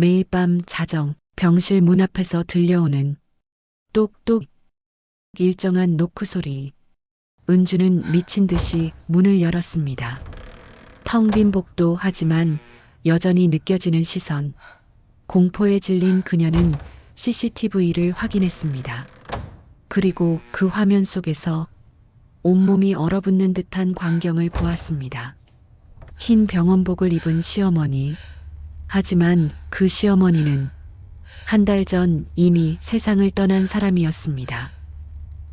매일 밤 자정 병실 문 앞에서 들려오는 똑똑 일정한 노크 소리. 은주는 미친 듯이 문을 열었습니다. 텅 빈 복도 하지만 여전히 느껴지는 시선. 공포에 질린 그녀는 CCTV를 확인했습니다. 그리고 그 화면 속에서 온몸이 얼어붙는 듯한 광경을 보았습니다. 흰 병원복을 입은 시어머니. 하지만 그 시어머니는 한 달 전 이미 세상을 떠난 사람이었습니다.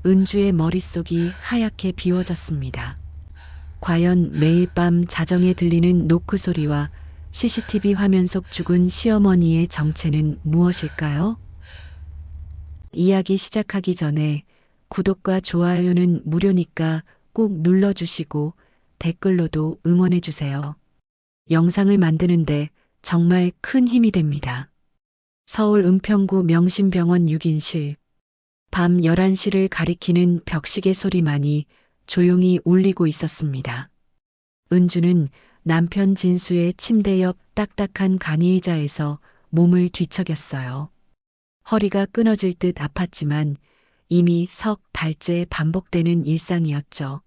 은주의 머릿속이 하얗게 비워졌습니다. 과연 매일 밤 자정에 들리는 노크 소리와 CCTV 화면 속 죽은 시어머니의 정체는 무엇일까요? 이야기 시작하기 전에 구독과 좋아요는 무료니까 꼭 눌러주시고 댓글로도 응원해주세요. 영상을 만드는데 정말 큰 힘이 됩니다. 서울 은평구 명심병원 6인실. 밤 11시를 가리키는 벽시계 소리만이 조용히 울리고 있었습니다. 은주는 남편 진수의 침대 옆 딱딱한 간이의자에서 몸을 뒤척였어요. 허리가 끊어질 듯 아팠지만 이미 석 달째 반복되는 일상이었죠.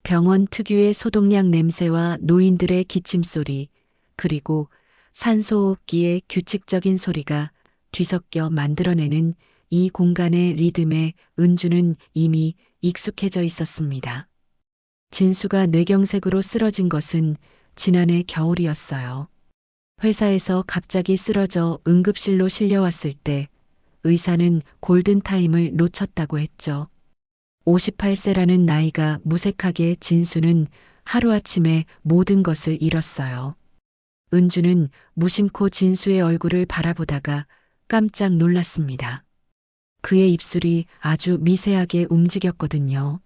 병원 특유의 소독약 냄새와 노인들의 기침 소리, 그리고 산소호흡기의 규칙적인 소리가 뒤섞여 만들어내는 이 공간의 리듬에 은주는 이미 익숙해져 있었습니다. 진수가 뇌경색으로 쓰러진 것은 지난해 겨울이었어요. 회사에서 갑자기 쓰러져 응급실로 실려왔을 때 의사는 골든타임을 놓쳤다고 했죠. 58세라는 나이가 무색하게 진수는 하루아침에 모든 것을 잃었어요. 은주는 무심코 진수의 얼굴을 바라보다가 깜짝 놀랐습니다. 그의 입술이 아주 미세하게 움직였거든요.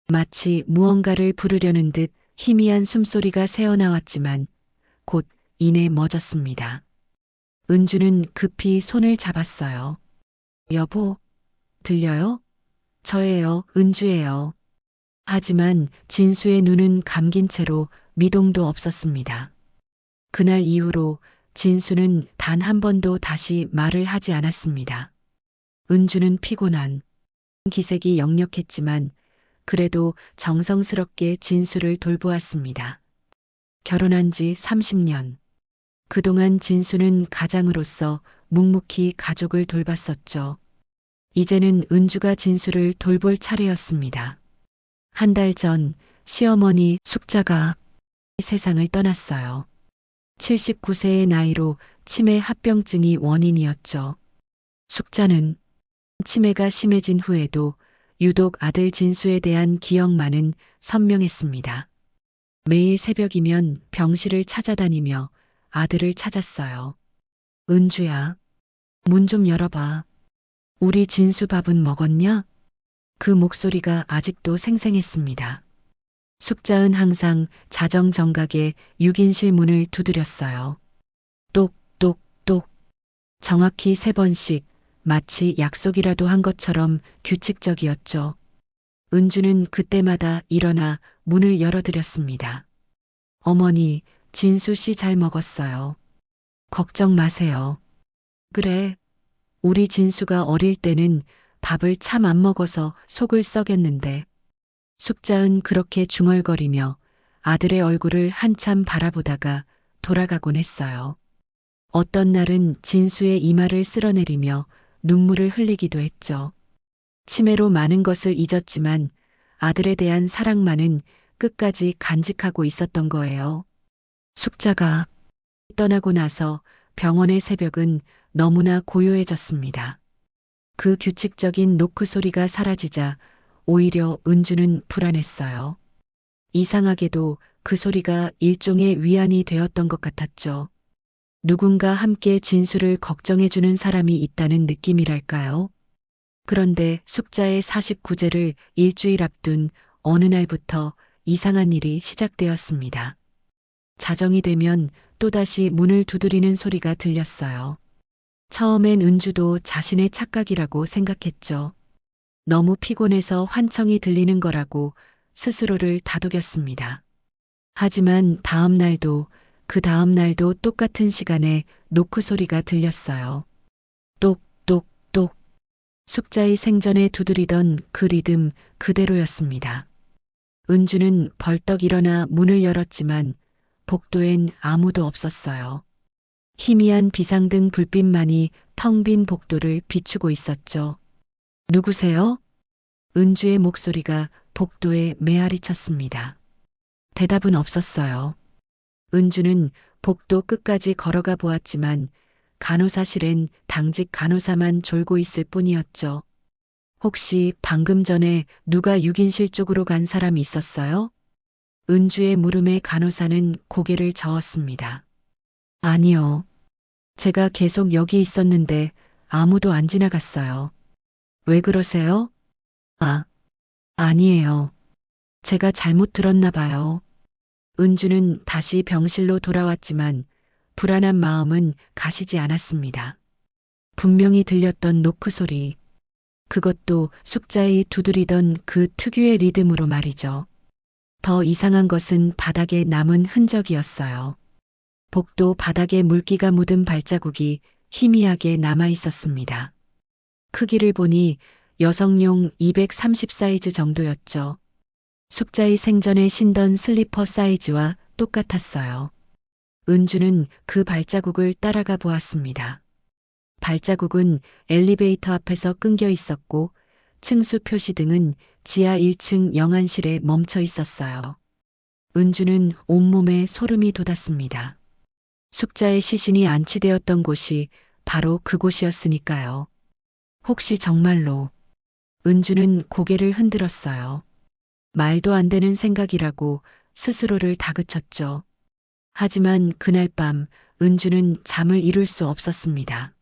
마치 무언가를 부르려는 듯 희미한 숨소리가 새어나왔지만 곧 이내 멎었습니다. 은주는 급히 손을 잡았어요. 여보, 들려요? 저예요, 은주예요. 하지만 진수의 눈은 감긴 채로 미동도 없었습니다. 그날 이후로 진수는 단 한 번도 다시 말을 하지 않았습니다. 은주는 피곤한 기색이 역력했지만 그래도 정성스럽게 진수를 돌보았습니다. 결혼한 지 30년. 그동안 진수는 가장으로서 묵묵히 가족을 돌봤었죠. 이제는 은주가 진수를 돌볼 차례였습니다. 한 달 전 시어머니 숙자가 세상을 떠났어요. 79세의 나이로 치매 합병증이 원인이었죠. 숙자는 치매가 심해진 후에도 유독 아들 진수에 대한 기억만은 선명했습니다. 매일 새벽이면 병실을 찾아다니며 아들을 찾았어요. 은주야, 문 좀 열어봐. 우리 진수 밥은 먹었냐? 그 목소리가 아직도 생생했습니다. 숙자은 항상 자정정각에 6인실 문을 두드렸어요. 똑똑똑. 정확히 3번씩 마치 약속이라도 한 것처럼 규칙적이었죠. 은주는 그때마다 일어나 문을 열어드렸습니다. 어머니, 진수 씨 잘 먹었어요. 걱정 마세요. 그래, 우리 진수가 어릴 때는 밥을 참 안 먹어서 속을 썩였는데. 숙자은 그렇게 중얼거리며 아들의 얼굴을 한참 바라보다가 돌아가곤 했어요. 어떤 날은 진수의 이마를 쓸어내리며 눈물을 흘리기도 했죠. 치매로 많은 것을 잊었지만 아들에 대한 사랑만은 끝까지 간직하고 있었던 거예요. 숙자가 떠나고 나서 병원의 새벽은 너무나 고요해졌습니다. 그 규칙적인 노크 소리가 사라지자 오히려 은주는 불안했어요. 이상하게도 그 소리가 일종의 위안이 되었던 것 같았죠. 누군가 함께 진수를 걱정해주는 사람이 있다는 느낌이랄까요? 그런데 숙자의 49제를 일주일 앞둔 어느 날부터 이상한 일이 시작되었습니다. 자정이 되면 또다시 문을 두드리는 소리가 들렸어요. 처음엔 은주도 자신의 착각이라고 생각했죠. 너무 피곤해서 환청이 들리는 거라고 스스로를 다독였습니다. 하지만 다음 날도 그 다음 날도 똑같은 시간에 노크 소리가 들렸어요. 똑, 똑, 똑. 숙자의 생전에 두드리던 그 리듬 그대로였습니다. 은주는 벌떡 일어나 문을 열었지만 복도엔 아무도 없었어요. 희미한 비상등 불빛만이 텅 빈 복도를 비추고 있었죠. 누구세요? 은주의 목소리가 복도에 메아리 쳤습니다. 대답은 없었어요. 은주는 복도 끝까지 걸어가 보았지만 간호사실엔 당직 간호사만 졸고 있을 뿐이었죠. 혹시 방금 전에 누가 6인실 쪽으로 간 사람이 있었어요? 은주의 물음에 간호사는 고개를 저었습니다. 아니요. 제가 계속 여기 있었는데 아무도 안 지나갔어요. 왜 그러세요? 아, 아니에요. 제가 잘못 들었나 봐요. 은주는 다시 병실로 돌아왔지만 불안한 마음은 가시지 않았습니다. 분명히 들렸던 노크 소리, 그것도 숙자의 두드리던 그 특유의 리듬으로 말이죠. 더 이상한 것은 바닥에 남은 흔적이었어요. 복도 바닥에 물기가 묻은 발자국이 희미하게 남아 있었습니다. 크기를 보니 여성용 230 사이즈 정도였죠. 숙자의 생전에 신던 슬리퍼 사이즈와 똑같았어요. 은주는 그 발자국을 따라가 보았습니다. 발자국은 엘리베이터 앞에서 끊겨 있었고 층수 표시등은 지하 1층 영안실에 멈춰 있었어요. 은주는 온몸에 소름이 돋았습니다. 숙자의 시신이 안치되었던 곳이 바로 그곳이었으니까요. 혹시 정말로 은주는 고개를 흔들었어요. 말도 안 되는 생각이라고 스스로를 다그쳤죠. 하지만 그날 밤 은주는 잠을 이룰 수 없었습니다.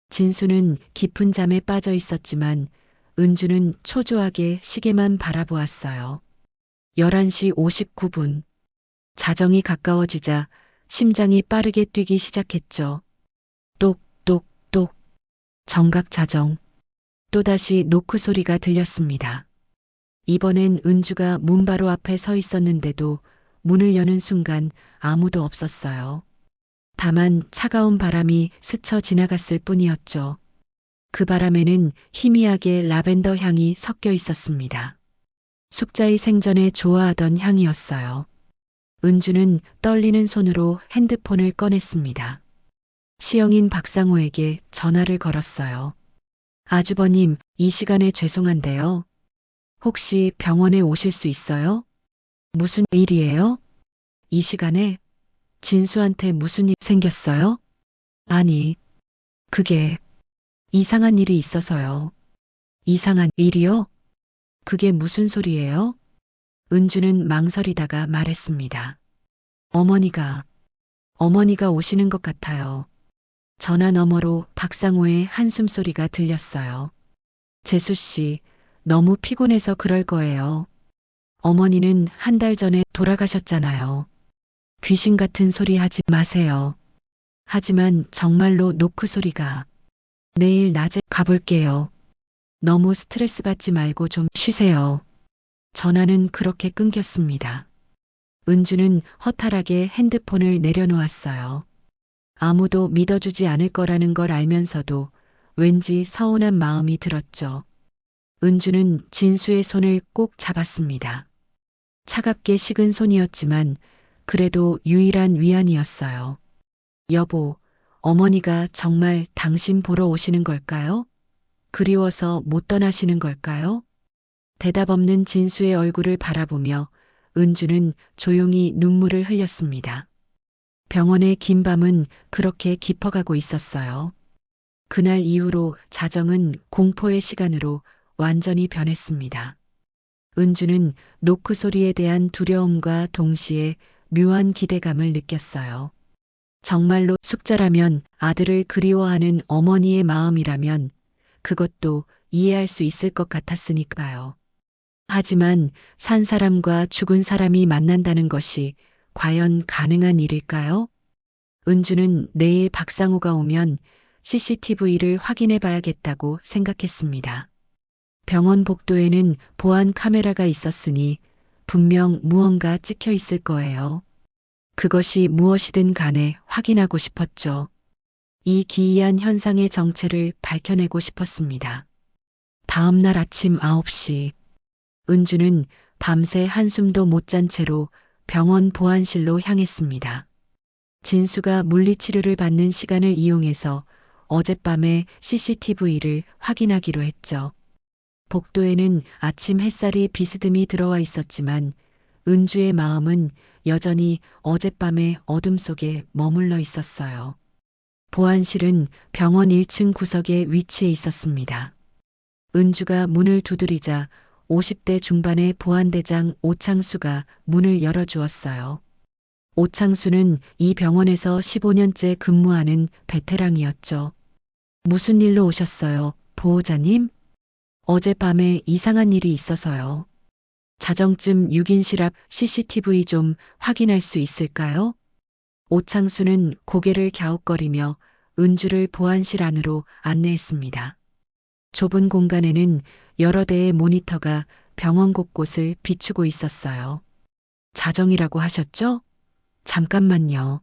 진수는 깊은 잠에 빠져 있었지만 은주는 초조하게 시계만 바라보았어요. 11시 59분. 자정이 가까워지자 심장이 빠르게 뛰기 시작했죠. 똑, 똑, 똑. 정각 자정. 또다시 노크 소리가 들렸습니다. 이번엔 은주가 문 바로 앞에 서 있었는데도 문을 여는 순간 아무도 없었어요. 다만 차가운 바람이 스쳐 지나갔을 뿐이었죠. 그 바람에는 희미하게 라벤더 향이 섞여 있었습니다. 숙자의 생전에 좋아하던 향이었어요. 은주는 떨리는 손으로 핸드폰을 꺼냈습니다. 시영인 박상호에게 전화를 걸었어요. 아주버님, 이 시간에 죄송한데요. 혹시 병원에 오실 수 있어요? 무슨 일이에요? 이 시간에 진수한테 무슨 일 생겼어요? 아니, 그게 이상한 일이 있어서요. 이상한 일이요? 그게 무슨 소리예요? 은주는 망설이다가 말했습니다. 어머니가 오시는 것 같아요. 전화 너머로 박상호의 한숨소리가 들렸어요. 재수 씨, 너무 피곤해서 그럴 거예요. 어머니는 한 달 전에 돌아가셨잖아요. 귀신 같은 소리 하지 마세요. 하지만 정말로 노크 소리가 내일 낮에 가볼게요. 너무 스트레스 받지 말고 좀 쉬세요. 전화는 그렇게 끊겼습니다. 은주는 허탈하게 핸드폰을 내려놓았어요. 아무도 믿어주지 않을 거라는 걸 알면서도 왠지 서운한 마음이 들었죠. 은주는 진수의 손을 꼭 잡았습니다. 차갑게 식은 손이었지만 그래도 유일한 위안이었어요. 여보, 어머니가 정말 당신 보러 오시는 걸까요? 그리워서 못 떠나시는 걸까요? 대답 없는 진수의 얼굴을 바라보며 은주는 조용히 눈물을 흘렸습니다. 병원의 긴 밤은 그렇게 깊어가고 있었어요. 그날 이후로 자정은 공포의 시간으로 완전히 변했습니다. 은주는 노크 소리에 대한 두려움과 동시에 묘한 기대감을 느꼈어요. 정말로 숙자라면 아들을 그리워하는 어머니의 마음이라면 그것도 이해할 수 있을 것 같았으니까요. 하지만 산 사람과 죽은 사람이 만난다는 것이 과연 가능한 일일까요? 은주는 내일 박상호가 오면 CCTV를 확인해 봐야겠다고 생각했습니다. 병원 복도에는 보안 카메라가 있었으니 분명 무언가 찍혀 있을 거예요. 그것이 무엇이든 간에 확인하고 싶었죠. 이 기이한 현상의 정체를 밝혀내고 싶었습니다. 다음 날 아침 9시, 은주는 밤새 한숨도 못 잔 채로 병원 보안실로 향했습니다. 진수가 물리치료를 받는 시간을 이용해서 어젯밤에 CCTV를 확인하기로 했죠. 복도에는 아침 햇살이 비스듬히 들어와 있었지만 은주의 마음은 여전히 어젯밤의 어둠 속에 머물러 있었어요. 보안실은 병원 1층 구석에 위치해 있었습니다. 은주가 문을 두드리자 50대 중반의 보안대장 오창수가 문을 열어주었어요. 오창수는 이 병원에서 15년째 근무하는 베테랑이었죠. 무슨 일로 오셨어요, 보호자님? 어젯밤에 이상한 일이 있어서요. 자정쯤 6인실 앞 CCTV 좀 확인할 수 있을까요? 오창수는 고개를 갸웃거리며 은주를 보안실 안으로 안내했습니다. 좁은 공간에는 여러 대의 모니터가 병원 곳곳을 비추고 있었어요. 자정이라고 하셨죠? 잠깐만요.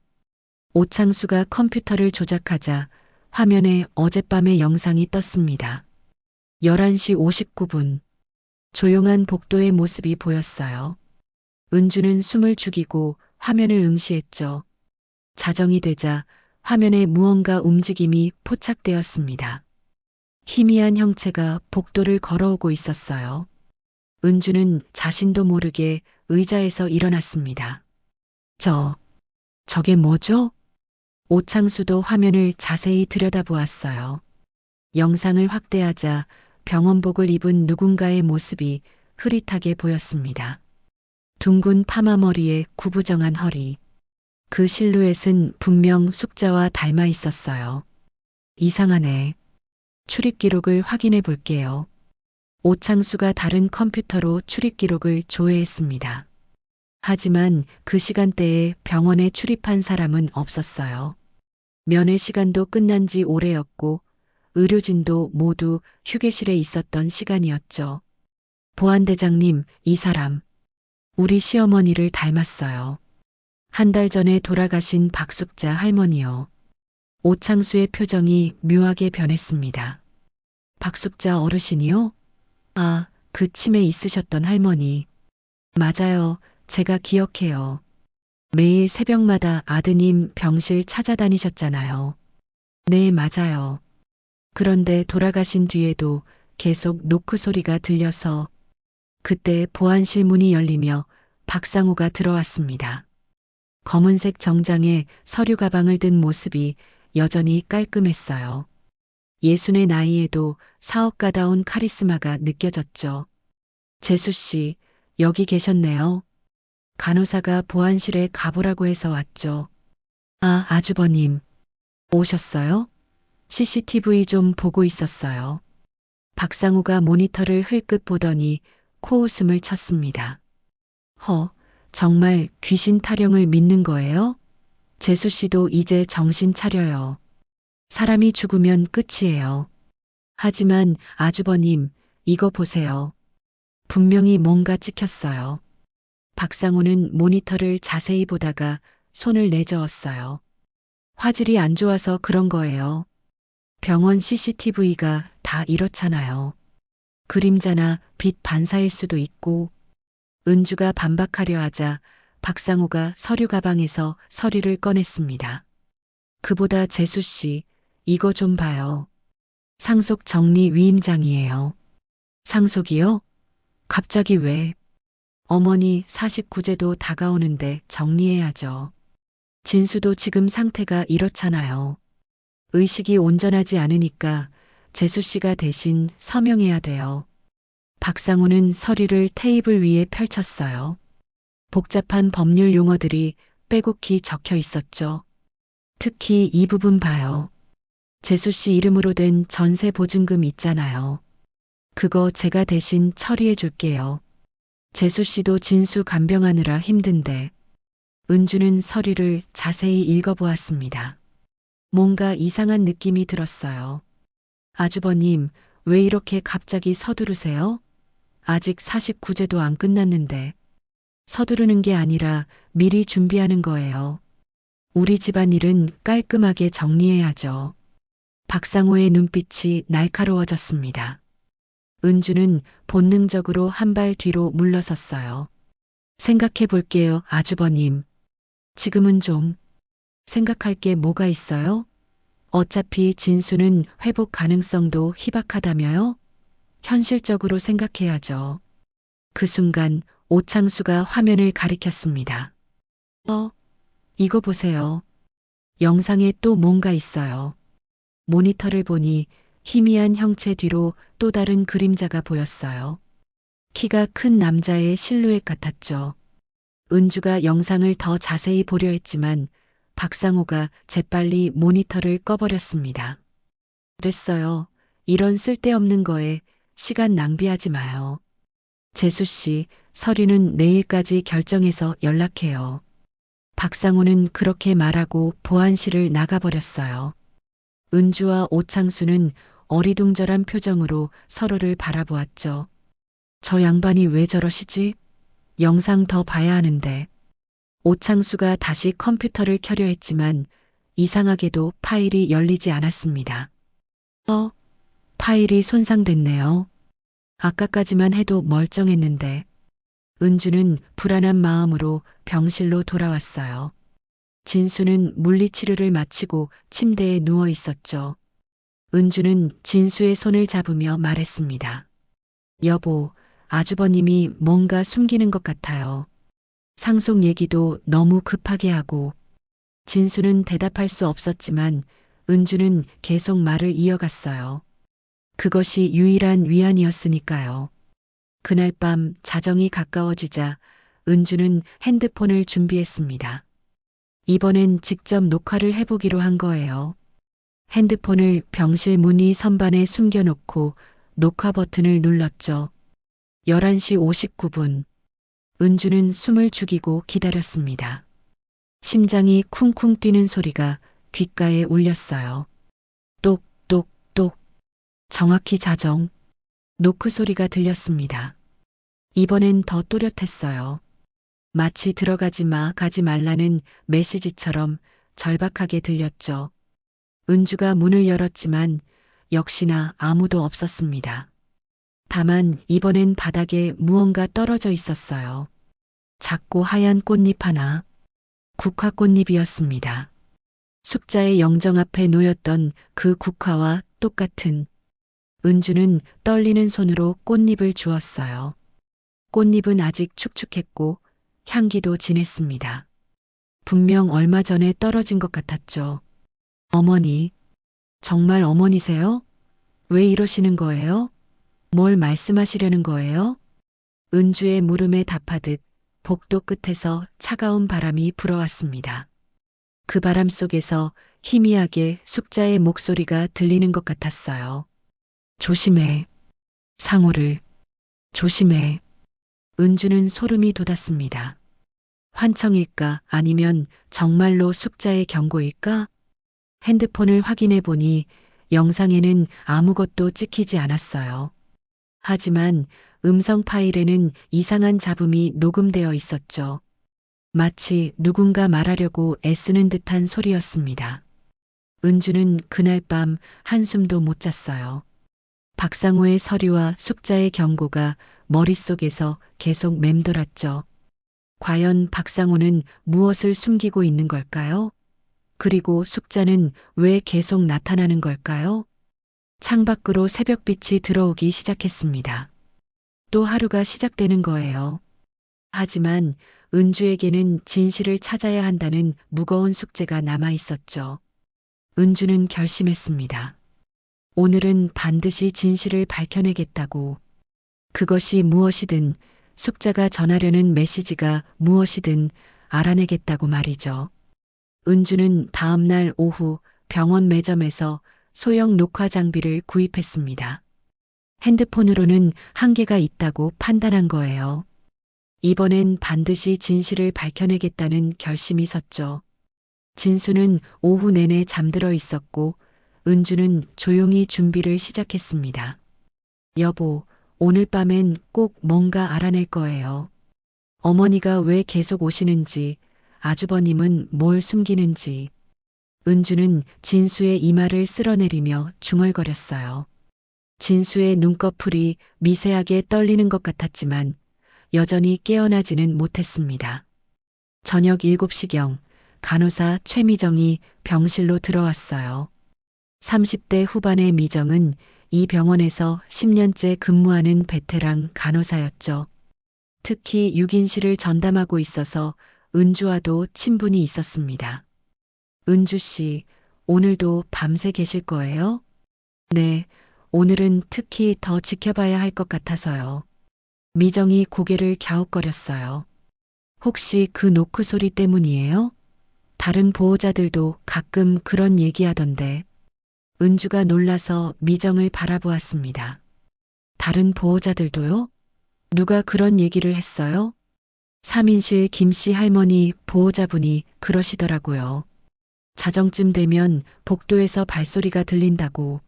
오창수가 컴퓨터를 조작하자 화면에 어젯밤의 영상이 떴습니다. 11시 59분. 조용한 복도의 모습이 보였어요. 은주는 숨을 죽이고 화면을 응시했죠. 자정이 되자 화면에 무언가 움직임이 포착되었습니다. 희미한 형체가 복도를 걸어오고 있었어요. 은주는 자신도 모르게 의자에서 일어났습니다. 저게 뭐죠? 오창수도 화면을 자세히 들여다보았어요. 영상을 확대하자 병원복을 입은 누군가의 모습이 흐릿하게 보였습니다. 둥근 파마 머리에 구부정한 허리. 그 실루엣은 분명 숙자와 닮아 있었어요. 이상하네. 출입 기록을 확인해 볼게요. 오창수가 다른 컴퓨터로 출입 기록을 조회했습니다. 하지만 그 시간대에 병원에 출입한 사람은 없었어요. 면회 시간도 끝난 지 오래였고 의료진도 모두 휴게실에 있었던 시간이었죠. 보안대장님, 이 사람, 우리 시어머니를 닮았어요. 한 달 전에 돌아가신 박숙자 할머니요. 오창수의 표정이 묘하게 변했습니다. 박숙자 어르신이요? 아, 그 치매 있으셨던 할머니. 맞아요. 제가 기억해요. 매일 새벽마다 아드님 병실 찾아다니셨잖아요. 네, 맞아요. 그런데 돌아가신 뒤에도 계속 노크 소리가 들려서 그때 보안실 문이 열리며 박상우가 들어왔습니다. 검은색 정장에 서류 가방을 든 모습이 여전히 깔끔했어요. 예순의 나이에도 사업가다운 카리스마가 느껴졌죠. 재수 씨, 여기 계셨네요. 간호사가 보안실에 가보라고 해서 왔죠. 아, 아주버님. 오셨어요? CCTV 좀 보고 있었어요. 박상우가 모니터를 흘끗 보더니 코웃음을 쳤습니다. 정말 귀신 타령을 믿는 거예요? 재수 씨도 이제 정신 차려요. 사람이 죽으면 끝이에요. 하지만 아주버님, 이거 보세요. 분명히 뭔가 찍혔어요. 박상우는 모니터를 자세히 보다가 손을 내저었어요. 화질이 안 좋아서 그런 거예요. 병원 CCTV가 다 이렇잖아요. 그림자나 빛 반사일 수도 있고. 은주가 반박하려 하자 박상우가 서류 가방에서 서류를 꺼냈습니다. 그보다 재수 씨, 이거 좀 봐요. 상속 정리 위임장이에요. 상속이요? 갑자기 왜? 어머니 49제도 다가오는데 정리해야죠. 진수도 지금 상태가 이렇잖아요. 의식이 온전하지 않으니까 재수 씨가 대신 서명해야 돼요. 박상우는 서류를 테이블 위에 펼쳤어요. 복잡한 법률 용어들이 빼곡히 적혀 있었죠. 특히 이 부분 봐요. 재수 씨 이름으로 된 전세 보증금 있잖아요. 그거 제가 대신 처리해 줄게요. 재수 씨도 진수 간병하느라 힘든데. 은주는 서류를 자세히 읽어보았습니다. 뭔가 이상한 느낌이 들었어요. 아주버님, 왜 이렇게 갑자기 서두르세요? 아직 49제도 안 끝났는데. 서두르는 게 아니라 미리 준비하는 거예요. 우리 집안일은 깔끔하게 정리해야죠. 박상호의 눈빛이 날카로워졌습니다. 은주는 본능적으로 한 발 뒤로 물러섰어요. 생각해 볼게요, 아주버님. 지금은 좀 생각할 게 뭐가 있어요? 어차피 진수는 회복 가능성도 희박하다며요? 현실적으로 생각해야죠. 그 순간 오창수가 화면을 가리켰습니다. 이거 보세요. 영상에 또 뭔가 있어요. 모니터를 보니 희미한 형체 뒤로 또 다른 그림자가 보였어요. 키가 큰 남자의 실루엣 같았죠. 은주가 영상을 더 자세히 보려 했지만 박상호가 재빨리 모니터를 꺼버렸습니다. 됐어요. 이런 쓸데없는 거에 시간 낭비하지 마요. 재수 씨, 서류는 내일까지 결정해서 연락해요. 박상호는 그렇게 말하고 보안실을 나가버렸어요. 은주와 오창수는 어리둥절한 표정으로 서로를 바라보았죠. 저 양반이 왜 저러시지? 영상 더 봐야 하는데. 오창수가 다시 컴퓨터를 켜려 했지만 이상하게도 파일이 열리지 않았습니다. 파일이 손상됐네요. 아까까지만 해도 멀쩡했는데. 은주는 불안한 마음으로 병실로 돌아왔어요. 진수는 물리치료를 마치고 침대에 누워 있었죠. 은주는 진수의 손을 잡으며 말했습니다. 여보, 아주버님이 뭔가 숨기는 것 같아요. 상속 얘기도 너무 급하게 하고. 진수는 대답할 수 없었지만 은주는 계속 말을 이어갔어요. 그것이 유일한 위안이었으니까요. 그날 밤 자정이 가까워지자 은주는 핸드폰을 준비했습니다. 이번엔 직접 녹화를 해보기로 한 거예요. 핸드폰을 병실 무늬 선반에 숨겨놓고 녹화 버튼을 눌렀죠. 11시 59분. 은주는 숨을 죽이고 기다렸습니다. 심장이 쿵쿵 뛰는 소리가 귓가에 울렸어요. 똑똑똑. 정확히 자정. 노크 소리가 들렸습니다. 이번엔 더 또렷했어요. 마치 들어가지 마, 가지 말라는 메시지처럼 절박하게 들렸죠. 은주가 문을 열었지만 역시나 아무도 없었습니다. 다만 이번엔 바닥에 무언가 떨어져 있었어요. 작고 하얀 꽃잎 하나. 국화꽃잎이었습니다. 숙자의 영정 앞에 놓였던 그 국화와 똑같은. 은주는 떨리는 손으로 꽃잎을 주었어요. 꽃잎은 아직 축축했고 향기도 진했습니다. 분명 얼마 전에 떨어진 것 같았죠. 어머니, 정말 어머니세요? 왜 이러시는 거예요? 뭘 말씀하시려는 거예요? 은주의 물음에 답하듯 복도 끝에서 차가운 바람이 불어왔습니다. 그 바람 속에서 희미하게 숙자의 목소리가 들리는 것 같았어요. 조심해. 상호를. 조심해. 은주는 소름이 돋았습니다. 환청일까 아니면 정말로 숙자의 경고일까? 핸드폰을 확인해 보니 영상에는 아무것도 찍히지 않았어요. 하지만 음성 파일에는 이상한 잡음이 녹음되어 있었죠. 마치 누군가 말하려고 애쓰는 듯한 소리였습니다. 은주는 그날 밤 한숨도 못 잤어요. 박상호의 서류와 숙자의 경고가 머릿속에서 계속 맴돌았죠. 과연 박상호는 무엇을 숨기고 있는 걸까요? 그리고 숙자는 왜 계속 나타나는 걸까요? 창밖으로 새벽빛이 들어오기 시작했습니다. 또 하루가 시작되는 거예요. 하지만 은주에게는 진실을 찾아야 한다는 무거운 숙제가 남아 있었죠. 은주는 결심했습니다. 오늘은 반드시 진실을 밝혀내겠다고. 그것이 무엇이든, 숙자가 전하려는 메시지가 무엇이든 알아내겠다고 말이죠. 은주는 다음 날 오후 병원 매점에서 소형 녹화 장비를 구입했습니다. 핸드폰으로는 한계가 있다고 판단한 거예요. 이번엔 반드시 진실을 밝혀내겠다는 결심이 섰죠. 진수는 오후 내내 잠들어 있었고 은주는 조용히 준비를 시작했습니다. 여보, 오늘 밤엔 꼭 뭔가 알아낼 거예요. 어머니가 왜 계속 오시는지, 아주버님은 뭘 숨기는지. 은주는 진수의 이마를 쓸어내리며 중얼거렸어요. 진수의 눈꺼풀이 미세하게 떨리는 것 같았지만 여전히 깨어나지는 못했습니다. 저녁 7시경 간호사 최미정이 병실로 들어왔어요. 30대 후반의 미정은 이 병원에서 10년째 근무하는 베테랑 간호사였죠. 특히 6인실을 전담하고 있어서 은주와도 친분이 있었습니다. 은주 씨, 오늘도 밤새 계실 거예요? 네, 오늘은 특히 더 지켜봐야 할 것 같아서요. 미정이 고개를 갸웃거렸어요. 혹시 그 노크 소리 때문이에요? 다른 보호자들도 가끔 그런 얘기하던데. 은주가 놀라서 미정을 바라보았습니다. 다른 보호자들도요? 누가 그런 얘기를 했어요? 3인실 김씨 할머니 보호자분이 그러시더라고요. 자정쯤 되면 복도에서 발소리가 들린다고.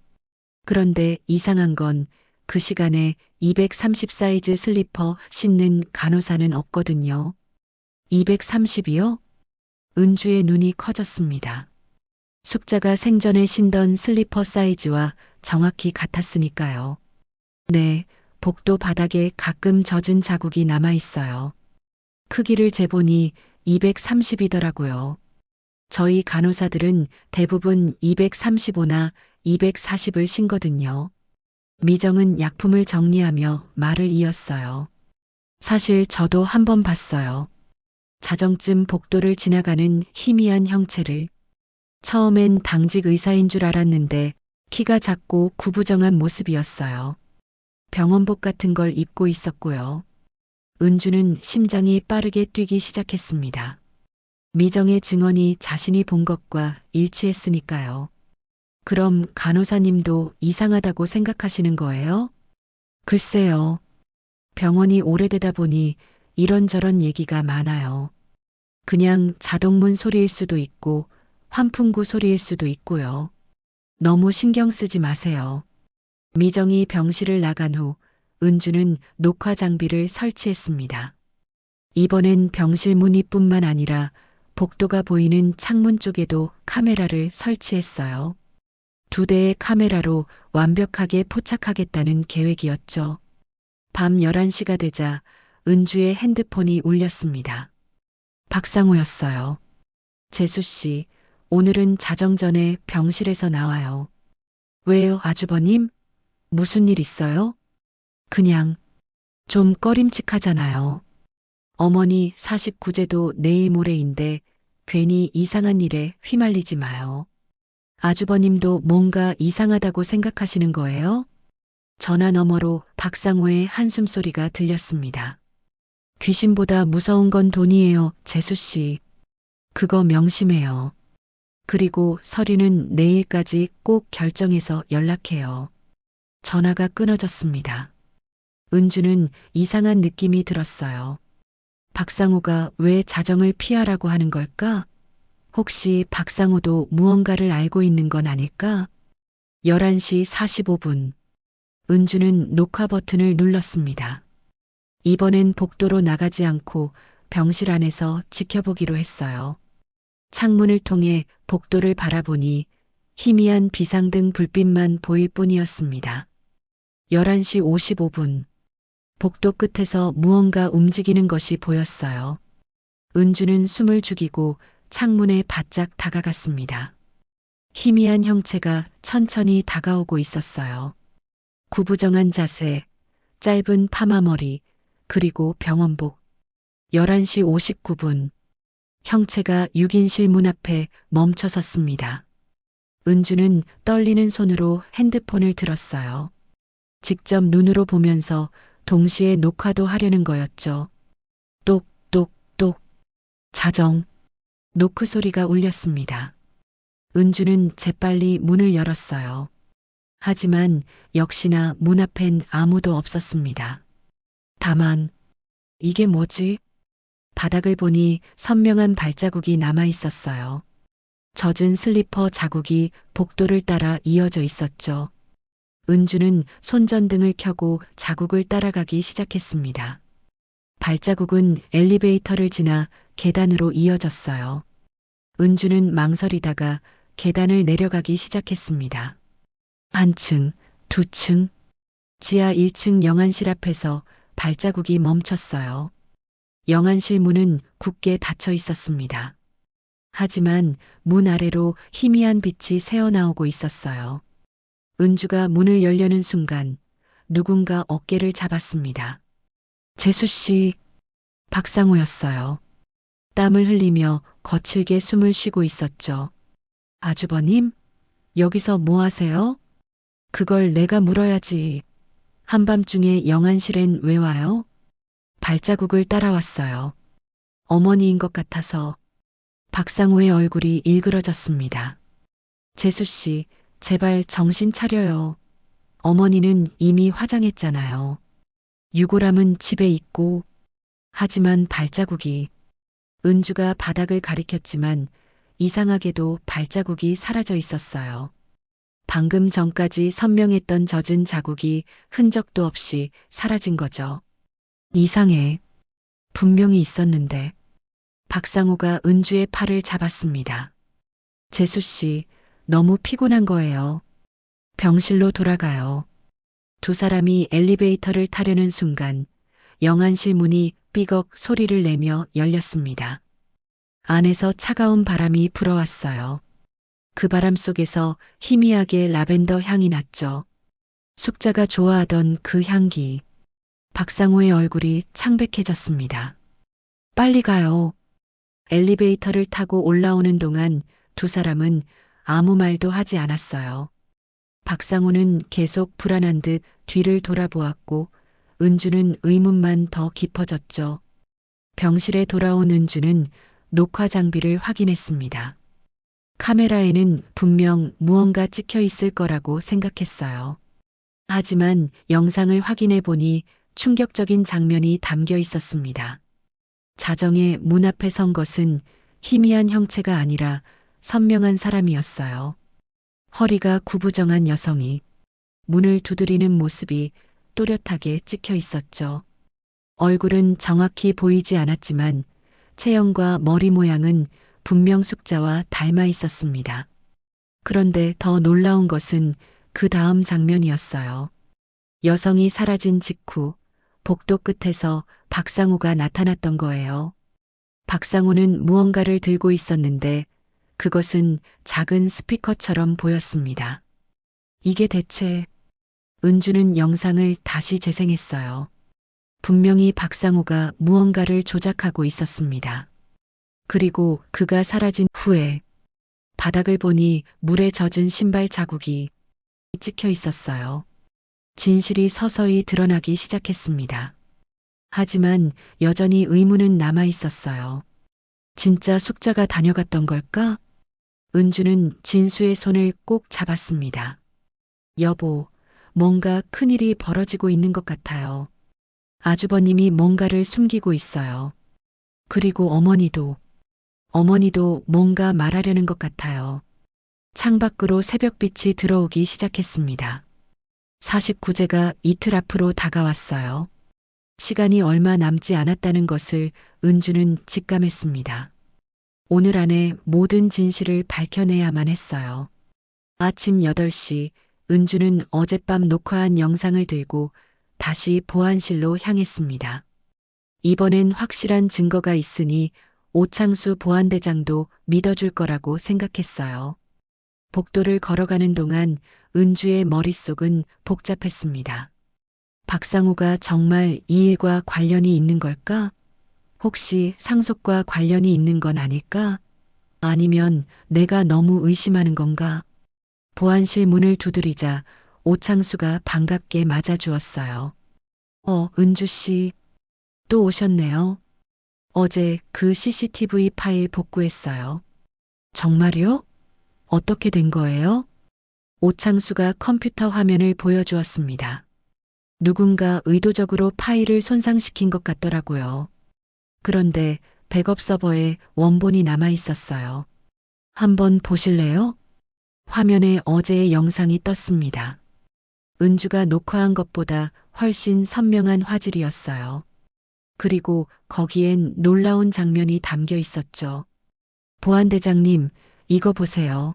그런데 이상한 건 그 시간에 230 사이즈 슬리퍼 신는 간호사는 없거든요. 230이요? 은주의 눈이 커졌습니다. 숙자가 생전에 신던 슬리퍼 사이즈와 정확히 같았으니까요. 네, 복도 바닥에 가끔 젖은 자국이 남아 있어요. 크기를 재보니 230이더라고요. 저희 간호사들은 대부분 235나 240을 신거든요. 미정은 약품을 정리하며 말을 이었어요. 사실 저도 한 번 봤어요. 자정쯤 복도를 지나가는 희미한 형체를. 처음엔 당직 의사인 줄 알았는데 키가 작고 구부정한 모습이었어요. 병원복 같은 걸 입고 있었고요. 은주는 심장이 빠르게 뛰기 시작했습니다. 미정의 증언이 자신이 본 것과 일치했으니까요. 그럼 간호사님도 이상하다고 생각하시는 거예요? 글쎄요. 병원이 오래되다 보니 이런저런 얘기가 많아요. 그냥 자동문 소리일 수도 있고 환풍구 소리일 수도 있고요. 너무 신경 쓰지 마세요. 미정이 병실을 나간 후 은주는 녹화 장비를 설치했습니다. 이번엔 병실 문이뿐만 아니라 복도가 보이는 창문 쪽에도 카메라를 설치했어요. 2대의 카메라로 완벽하게 포착하겠다는 계획이었죠. 밤 11시가 되자 은주의 핸드폰이 울렸습니다. 박상호였어요. 재수 씨, 오늘은 자정 전에 병실에서 나와요. 왜요, 아주버님? 무슨 일 있어요? 그냥 좀 꺼림칙하잖아요. 어머니 49제도 내일 모레인데 괜히 이상한 일에 휘말리지 마요. 아주버님도 뭔가 이상하다고 생각하시는 거예요? 전화 너머로 박상호의 한숨소리가 들렸습니다. 귀신보다 무서운 건 돈이에요, 재수씨. 그거 명심해요. 그리고 서류는 내일까지 꼭 결정해서 연락해요. 전화가 끊어졌습니다. 은주는 이상한 느낌이 들었어요. 박상호가 왜 자정을 피하라고 하는 걸까? 혹시 박상호도 무언가를 알고 있는 건 아닐까? 11시 45분. 은주는 녹화 버튼을 눌렀습니다. 이번엔 복도로 나가지 않고 병실 안에서 지켜보기로 했어요. 창문을 통해 복도를 바라보니 희미한 비상등 불빛만 보일 뿐이었습니다. 11시 55분. 복도 끝에서 무언가 움직이는 것이 보였어요. 은주는 숨을 죽이고 창문에 바짝 다가갔습니다. 희미한 형체가 천천히 다가오고 있었어요. 구부정한 자세, 짧은 파마머리, 그리고 병원복. 11시 59분. 형체가 6인실 문 앞에 멈춰 섰습니다. 은주는 떨리는 손으로 핸드폰을 들었어요. 직접 눈으로 보면서 동시에 녹화도 하려는 거였죠. 똑똑똑. 자정. 노크 소리가 울렸습니다. 은주는 재빨리 문을 열었어요. 하지만 역시나 문 앞엔 아무도 없었습니다. 다만, 이게 뭐지? 바닥을 보니 선명한 발자국이 남아 있었어요. 젖은 슬리퍼 자국이 복도를 따라 이어져 있었죠. 은주는 손전등을 켜고 자국을 따라가기 시작했습니다. 발자국은 엘리베이터를 지나 계단으로 이어졌어요. 은주는 망설이다가 계단을 내려가기 시작했습니다. 한 층, 두 층, 지하 1층 영안실 앞에서 발자국이 멈췄어요. 영안실 문은 굳게 닫혀 있었습니다. 하지만 문 아래로 희미한 빛이 새어나오고 있었어요. 은주가 문을 열려는 순간 누군가 어깨를 잡았습니다. 재수 씨, 박상우였어요. 땀을 흘리며 거칠게 숨을 쉬고 있었죠. 아주버님, 여기서 뭐 하세요? 그걸 내가 물어야지. 한밤중에 영안실엔 왜 와요? 발자국을 따라왔어요. 어머니인 것 같아서. 박상우의 얼굴이 일그러졌습니다. 재수 씨, 제발 정신 차려요. 어머니는 이미 화장했잖아요. 유골함은 집에 있고, 하지만 발자국이, 은주가 바닥을 가리켰지만 이상하게도 발자국이 사라져 있었어요. 방금 전까지 선명했던 젖은 자국이 흔적도 없이 사라진 거죠. 이상해. 분명히 있었는데. 박상우가 은주의 팔을 잡았습니다. 재수 씨, 너무 피곤한 거예요. 병실로 돌아가요. 두 사람이 엘리베이터를 타려는 순간 영안실 문이 삐걱 소리를 내며 열렸습니다. 안에서 차가운 바람이 불어왔어요. 그 바람 속에서 희미하게 라벤더 향이 났죠. 숙자가 좋아하던 그 향기. 박상우의 얼굴이 창백해졌습니다. 빨리 가요. 엘리베이터를 타고 올라오는 동안 두 사람은 아무 말도 하지 않았어요. 박상우는 계속 불안한 듯 뒤를 돌아보았고 은주는 의문만 더 깊어졌죠. 병실에 돌아온 은주는 녹화 장비를 확인했습니다. 카메라에는 분명 무언가 찍혀 있을 거라고 생각했어요. 하지만 영상을 확인해 보니 충격적인 장면이 담겨 있었습니다. 자정에 문 앞에 선 것은 희미한 형체가 아니라 선명한 사람이었어요. 허리가 구부정한 여성이 문을 두드리는 모습이 또렷하게 찍혀 있었죠. 얼굴은 정확히 보이지 않았지만 체형과 머리 모양은 분명 숙자와 닮아 있었습니다. 그런데 더 놀라운 것은 그 다음 장면이었어요. 여성이 사라진 직후 복도 끝에서 박상우가 나타났던 거예요. 박상우는 무언가를 들고 있었는데 그것은 작은 스피커처럼 보였습니다. 이게 대체... 은주는 영상을 다시 재생했어요. 분명히 박상우가 무언가를 조작하고 있었습니다. 그리고 그가 사라진 후에 바닥을 보니 물에 젖은 신발 자국이 찍혀 있었어요. 진실이 서서히 드러나기 시작했습니다. 하지만 여전히 의문은 남아 있었어요. 진짜 숙자가 다녀갔던 걸까? 은주는 진수의 손을 꼭 잡았습니다. 여보, 뭔가 큰일이 벌어지고 있는 것 같아요. 아주버님이 뭔가를 숨기고 있어요. 그리고 어머니도 뭔가 말하려는 것 같아요. 창밖으로 새벽빛이 들어오기 시작했습니다. 49제가 이틀 앞으로 다가왔어요. 시간이 얼마 남지 않았다는 것을 은주는 직감했습니다. 오늘 안에 모든 진실을 밝혀내야만 했어요. 아침 8시 은주는 어젯밤 녹화한 영상을 들고 다시 보안실로 향했습니다. 이번엔 확실한 증거가 있으니 오창수 보안대장도 믿어줄 거라고 생각했어요. 복도를 걸어가는 동안 은주의 머릿속은 복잡했습니다. 박상우가 정말 이 일과 관련이 있는 걸까? 혹시 상속과 관련이 있는 건 아닐까? 아니면 내가 너무 의심하는 건가? 보안실 문을 두드리자 오창수가 반갑게 맞아주었어요. 은주 씨, 또 오셨네요. 어제 그 CCTV 파일 복구했어요. 정말요? 어떻게 된 거예요? 오창수가 컴퓨터 화면을 보여주었습니다. 누군가 의도적으로 파일을 손상시킨 것 같더라고요. 그런데 백업 서버에 원본이 남아 있었어요. 한번 보실래요? 화면에 어제의 영상이 떴습니다. 은주가 녹화한 것보다 훨씬 선명한 화질이었어요. 그리고 거기엔 놀라운 장면이 담겨 있었죠. 보안대장님, 이거 보세요.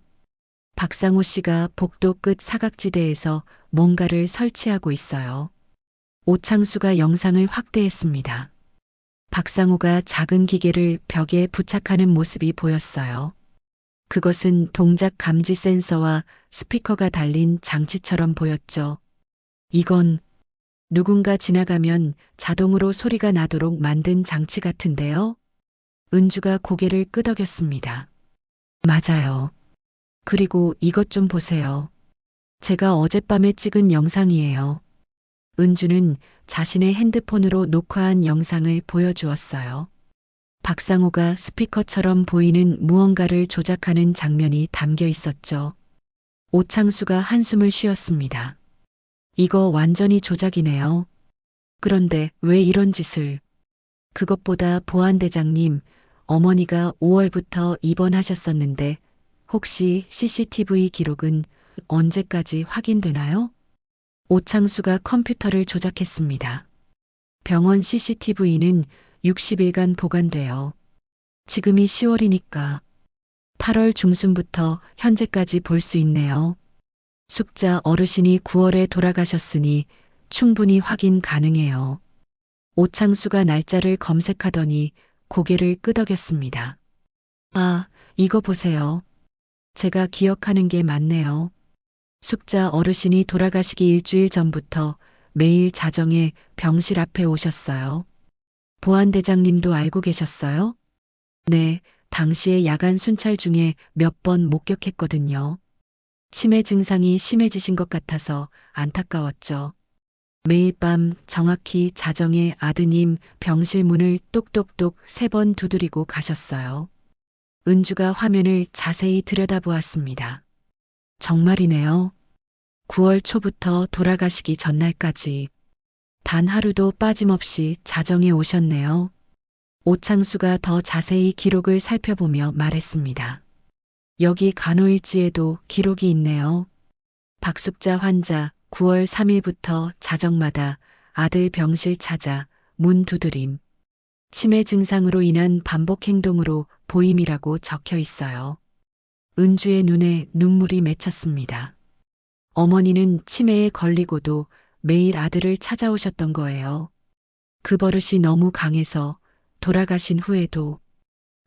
박상호 씨가 복도 끝 사각지대에서 뭔가를 설치하고 있어요. 오창수가 영상을 확대했습니다. 박상호가 작은 기계를 벽에 부착하는 모습이 보였어요. 그것은 동작 감지 센서와 스피커가 달린 장치처럼 보였죠. 이건 누군가 지나가면 자동으로 소리가 나도록 만든 장치 같은데요. 은주가 고개를 끄덕였습니다. 맞아요. 그리고 이것 좀 보세요. 제가 어젯밤에 찍은 영상이에요. 은주는 자신의 핸드폰으로 녹화한 영상을 보여주었어요. 박상호가 스피커처럼 보이는 무언가를 조작하는 장면이 담겨 있었죠. 오창수가 한숨을 쉬었습니다. 이거 완전히 조작이네요. 그런데 왜 이런 짓을? 그것보다 보안대장님, 어머니가 5월부터 입원하셨었는데 혹시 CCTV 기록은 언제까지 확인되나요? 오창수가 컴퓨터를 조작했습니다. 병원 CCTV는 60일간 보관돼요. 지금이 10월이니까 8월 중순부터 현재까지 볼 수 있네요. 숙자 어르신이 9월에 돌아가셨으니 충분히 확인 가능해요. 오창수가 날짜를 검색하더니 고개를 끄덕였습니다. 아, 이거 보세요. 제가 기억하는 게 맞네요. 숙자 어르신이 돌아가시기 일주일 전부터 매일 자정에 병실 앞에 오셨어요. 보안대장님도 알고 계셨어요? 네, 당시에 야간 순찰 중에 몇 번 목격했거든요. 치매 증상이 심해지신 것 같아서 안타까웠죠. 매일 밤 정확히 자정에 아드님 병실 문을 똑똑똑 3번 두드리고 가셨어요. 은주가 화면을 자세히 들여다보았습니다. 정말이네요. 9월 초부터 돌아가시기 전날까지 단 하루도 빠짐없이 자정에 오셨네요. 오창수가 더 자세히 기록을 살펴보며 말했습니다. 여기 간호일지에도 기록이 있네요. 박숙자 환자 9월 3일부터 자정마다 아들 병실 찾아 문 두드림. 치매 증상으로 인한 반복 행동으로 보임이라고 적혀 있어요. 은주의 눈에 눈물이 맺혔습니다. 어머니는 치매에 걸리고도 매일 아들을 찾아오셨던 거예요. 그 버릇이 너무 강해서 돌아가신 후에도.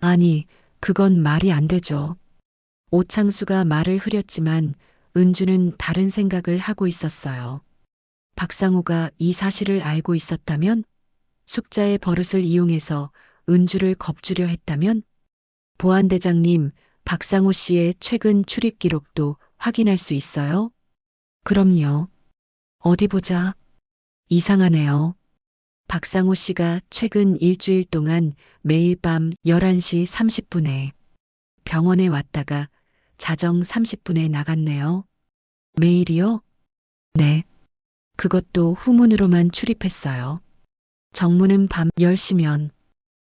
아니, 그건 말이 안 되죠. 오창수가 말을 흐렸지만 은주는 다른 생각을 하고 있었어요. 박상호가 이 사실을 알고 있었다면? 숙자의 버릇을 이용해서 은주를 겁주려 했다면? 보안대장님, 박상호 씨의 최근 출입 기록도 확인할 수 있어요? 그럼요. 어디 보자. 이상하네요. 박상호 씨가 최근 일주일 동안 매일 밤 11시 30분에 병원에 왔다가 자정 30분에 나갔네요. 매일이요? 네. 그것도 후문으로만 출입했어요. 정문은 밤 10시면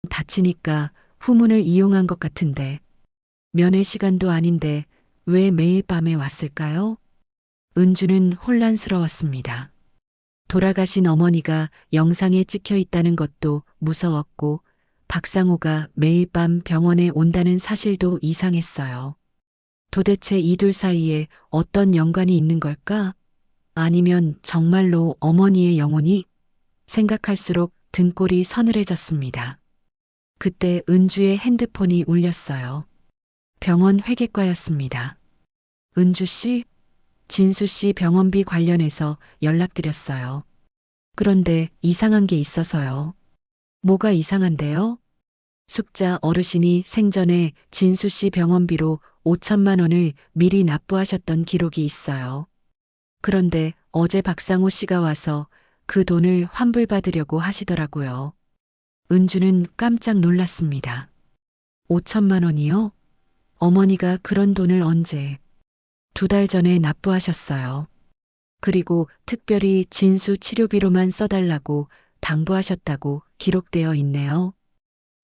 닫히니까 후문을 이용한 것 같은데 면회 시간도 아닌데 왜 매일 밤에 왔을까요? 은주는 혼란스러웠습니다. 돌아가신 어머니가 영상에 찍혀 있다는 것도 무서웠고 박상호가 매일 밤 병원에 온다는 사실도 이상했어요. 도대체 이 둘 사이에 어떤 연관이 있는 걸까? 아니면 정말로 어머니의 영혼이? 생각할수록 등골이 서늘해졌습니다. 그때 은주의 핸드폰이 울렸어요. 병원 회계과였습니다. 은주 씨? 진수 씨 병원비 관련해서 연락드렸어요. 그런데 이상한 게 있어서요. 뭐가 이상한데요? 숙자 어르신이 생전에 진수 씨 병원비로 5천만 원을 미리 납부하셨던 기록이 있어요. 그런데 어제 박상호 씨가 와서 그 돈을 환불받으려고 하시더라고요. 은주는 깜짝 놀랐습니다. 5천만 원이요? 어머니가 그런 돈을 언제? 2달 전에 납부하셨어요. 그리고 특별히 진수 치료비로만 써달라고 당부하셨다고 기록되어 있네요.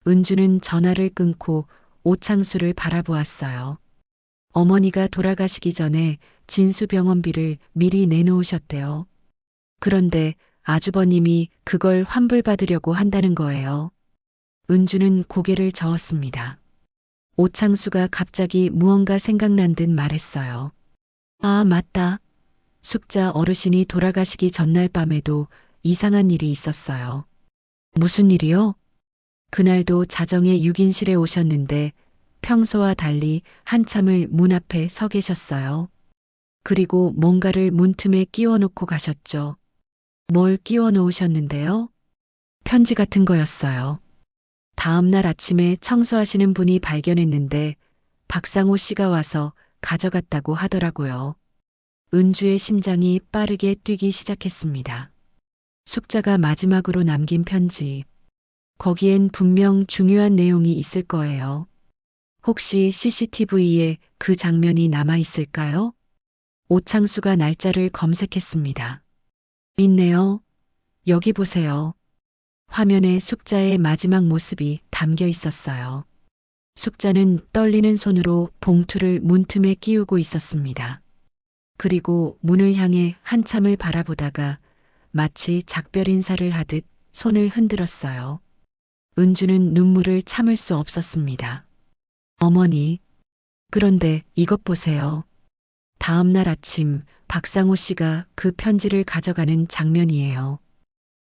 은주는 전화를 끊고 오창수를 바라보았어요. 어머니가 돌아가시기 전에 진수 병원비를 미리 내놓으셨대요. 그런데 아주버님이 그걸 환불받으려고 한다는 거예요. 은주는 고개를 저었습니다. 오창수가 갑자기 무언가 생각난 듯 말했어요. 아, 맞다. 숙자 어르신이 돌아가시기 전날 밤에도 이상한 일이 있었어요. 무슨 일이요? 그날도 자정에 6인실에 오셨는데 평소와 달리 한참을 문 앞에 서 계셨어요. 그리고 뭔가를 문틈에 끼워 놓고 가셨죠. 뭘 끼워 놓으셨는데요? 편지 같은 거였어요. 다음 날 아침에 청소하시는 분이 발견했는데 박상호 씨가 와서 가져갔다고 하더라고요. 은주의 심장이 빠르게 뛰기 시작했습니다. 숙자가 마지막으로 남긴 편지. 거기엔 분명 중요한 내용이 있을 거예요. 혹시 CCTV에 그 장면이 남아 있을까요? 오창수가 날짜를 검색했습니다. 있네요. 여기 보세요. 화면에 숙자의 마지막 모습이 담겨 있었어요. 숙자는 떨리는 손으로 봉투를 문틈에 끼우고 있었습니다. 그리고 문을 향해 한참을 바라보다가 마치 작별 인사를 하듯 손을 흔들었어요. 은주는 눈물을 참을 수 없었습니다. 어머니, 그런데 이것 보세요. 다음 날 아침 박상호 씨가 그 편지를 가져가는 장면이에요.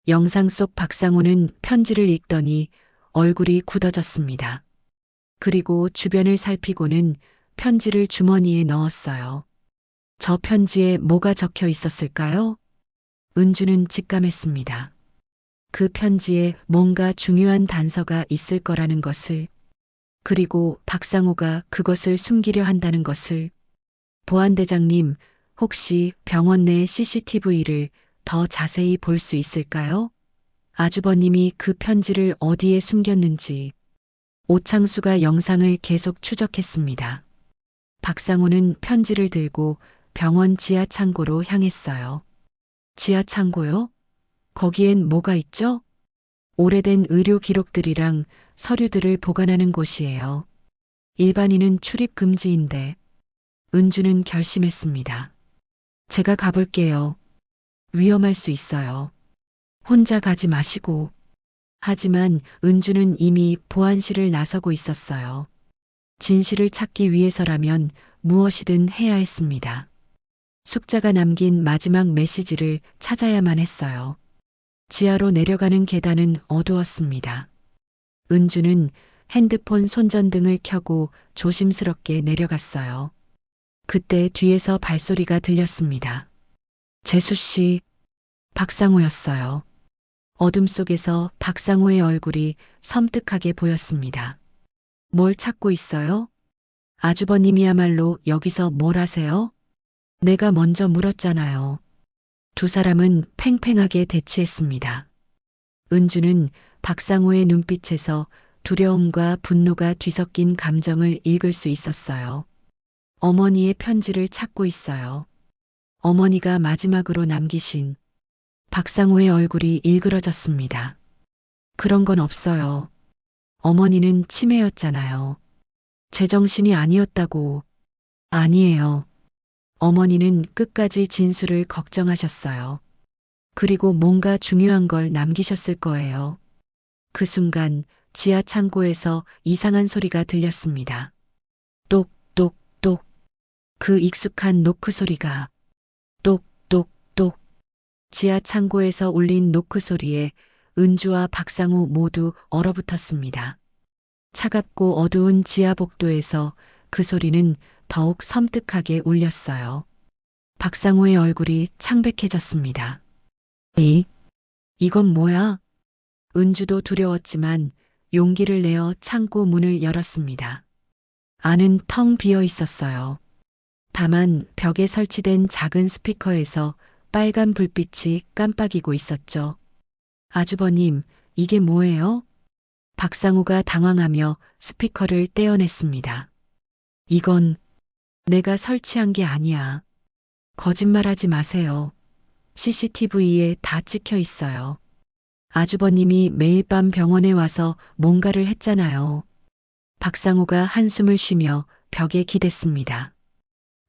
영상 속 박상호는 편지를 읽더니 얼굴이 굳어졌습니다. 그리고 주변을 살피고는 편지를 주머니에 넣었어요. 저 편지에 뭐가 적혀 있었을까요? 은주는 직감했습니다. 그 편지에 뭔가 중요한 단서가 있을 거라는 것을, 그리고 박상호가 그것을 숨기려 한다는 것을. 보안대장님, 혹시 병원 내 CCTV를 더 자세히 볼 수 있을까요? 아주버님이 그 편지를 어디에 숨겼는지. 오창수가 영상을 계속 추적했습니다. 박상호는 편지를 들고 병원 지하 창고로 향했어요. 지하 창고요? 거기엔 뭐가 있죠? 오래된 의료 기록들이랑 서류들을 보관하는 곳이에요. 일반인은 출입 금지인데. 은주는 결심했습니다. 제가 가볼게요. 위험할 수 있어요. 혼자 가지 마시고. 하지만 은주는 이미 보안실을 나서고 있었어요. 진실을 찾기 위해서라면 무엇이든 해야 했습니다. 숙자가 남긴 마지막 메시지를 찾아야만 했어요. 지하로 내려가는 계단은 어두웠습니다. 은주는 핸드폰 손전등을 켜고 조심스럽게 내려갔어요. 그때 뒤에서 발소리가 들렸습니다. 재수 씨, 박상호였어요. 어둠 속에서 박상호의 얼굴이 섬뜩하게 보였습니다. 뭘 찾고 있어요? 아주버님이야말로 여기서 뭘 하세요? 내가 먼저 물었잖아요. 두 사람은 팽팽하게 대치했습니다. 은주는 박상호의 눈빛에서 두려움과 분노가 뒤섞인 감정을 읽을 수 있었어요. 어머니의 편지를 찾고 있어요. 어머니가 마지막으로 남기신. 박상호의 얼굴이 일그러졌습니다. 그런 건 없어요. 어머니는 치매였잖아요. 제정신이 아니었다고. 아니에요. 어머니는 끝까지 진술을 걱정하셨어요. 그리고 뭔가 중요한 걸 남기셨을 거예요. 그 순간 지하 창고에서 이상한 소리가 들렸습니다. 똑똑똑. 그 익숙한 노크 소리가. 똑똑똑. 지하 창고에서 울린 노크 소리에 은주와 박상호 모두 얼어붙었습니다. 차갑고 어두운 지하 복도에서 그 소리는 더욱 섬뜩하게 울렸어요. 박상호의 얼굴이 창백해졌습니다. 이건 뭐야? 은주도 두려웠지만 용기를 내어 창고 문을 열었습니다. 안은 텅 비어 있었어요. 다만 벽에 설치된 작은 스피커에서 빨간 불빛이 깜빡이고 있었죠. 아주버님, 이게 뭐예요? 박상호가 당황하며 스피커를 떼어냈습니다. 이건 내가 설치한 게 아니야. 거짓말하지 마세요. CCTV에 다 찍혀 있어요. 아주버님이 매일 밤 병원에 와서 뭔가를 했잖아요. 박상호가 한숨을 쉬며 벽에 기댔습니다.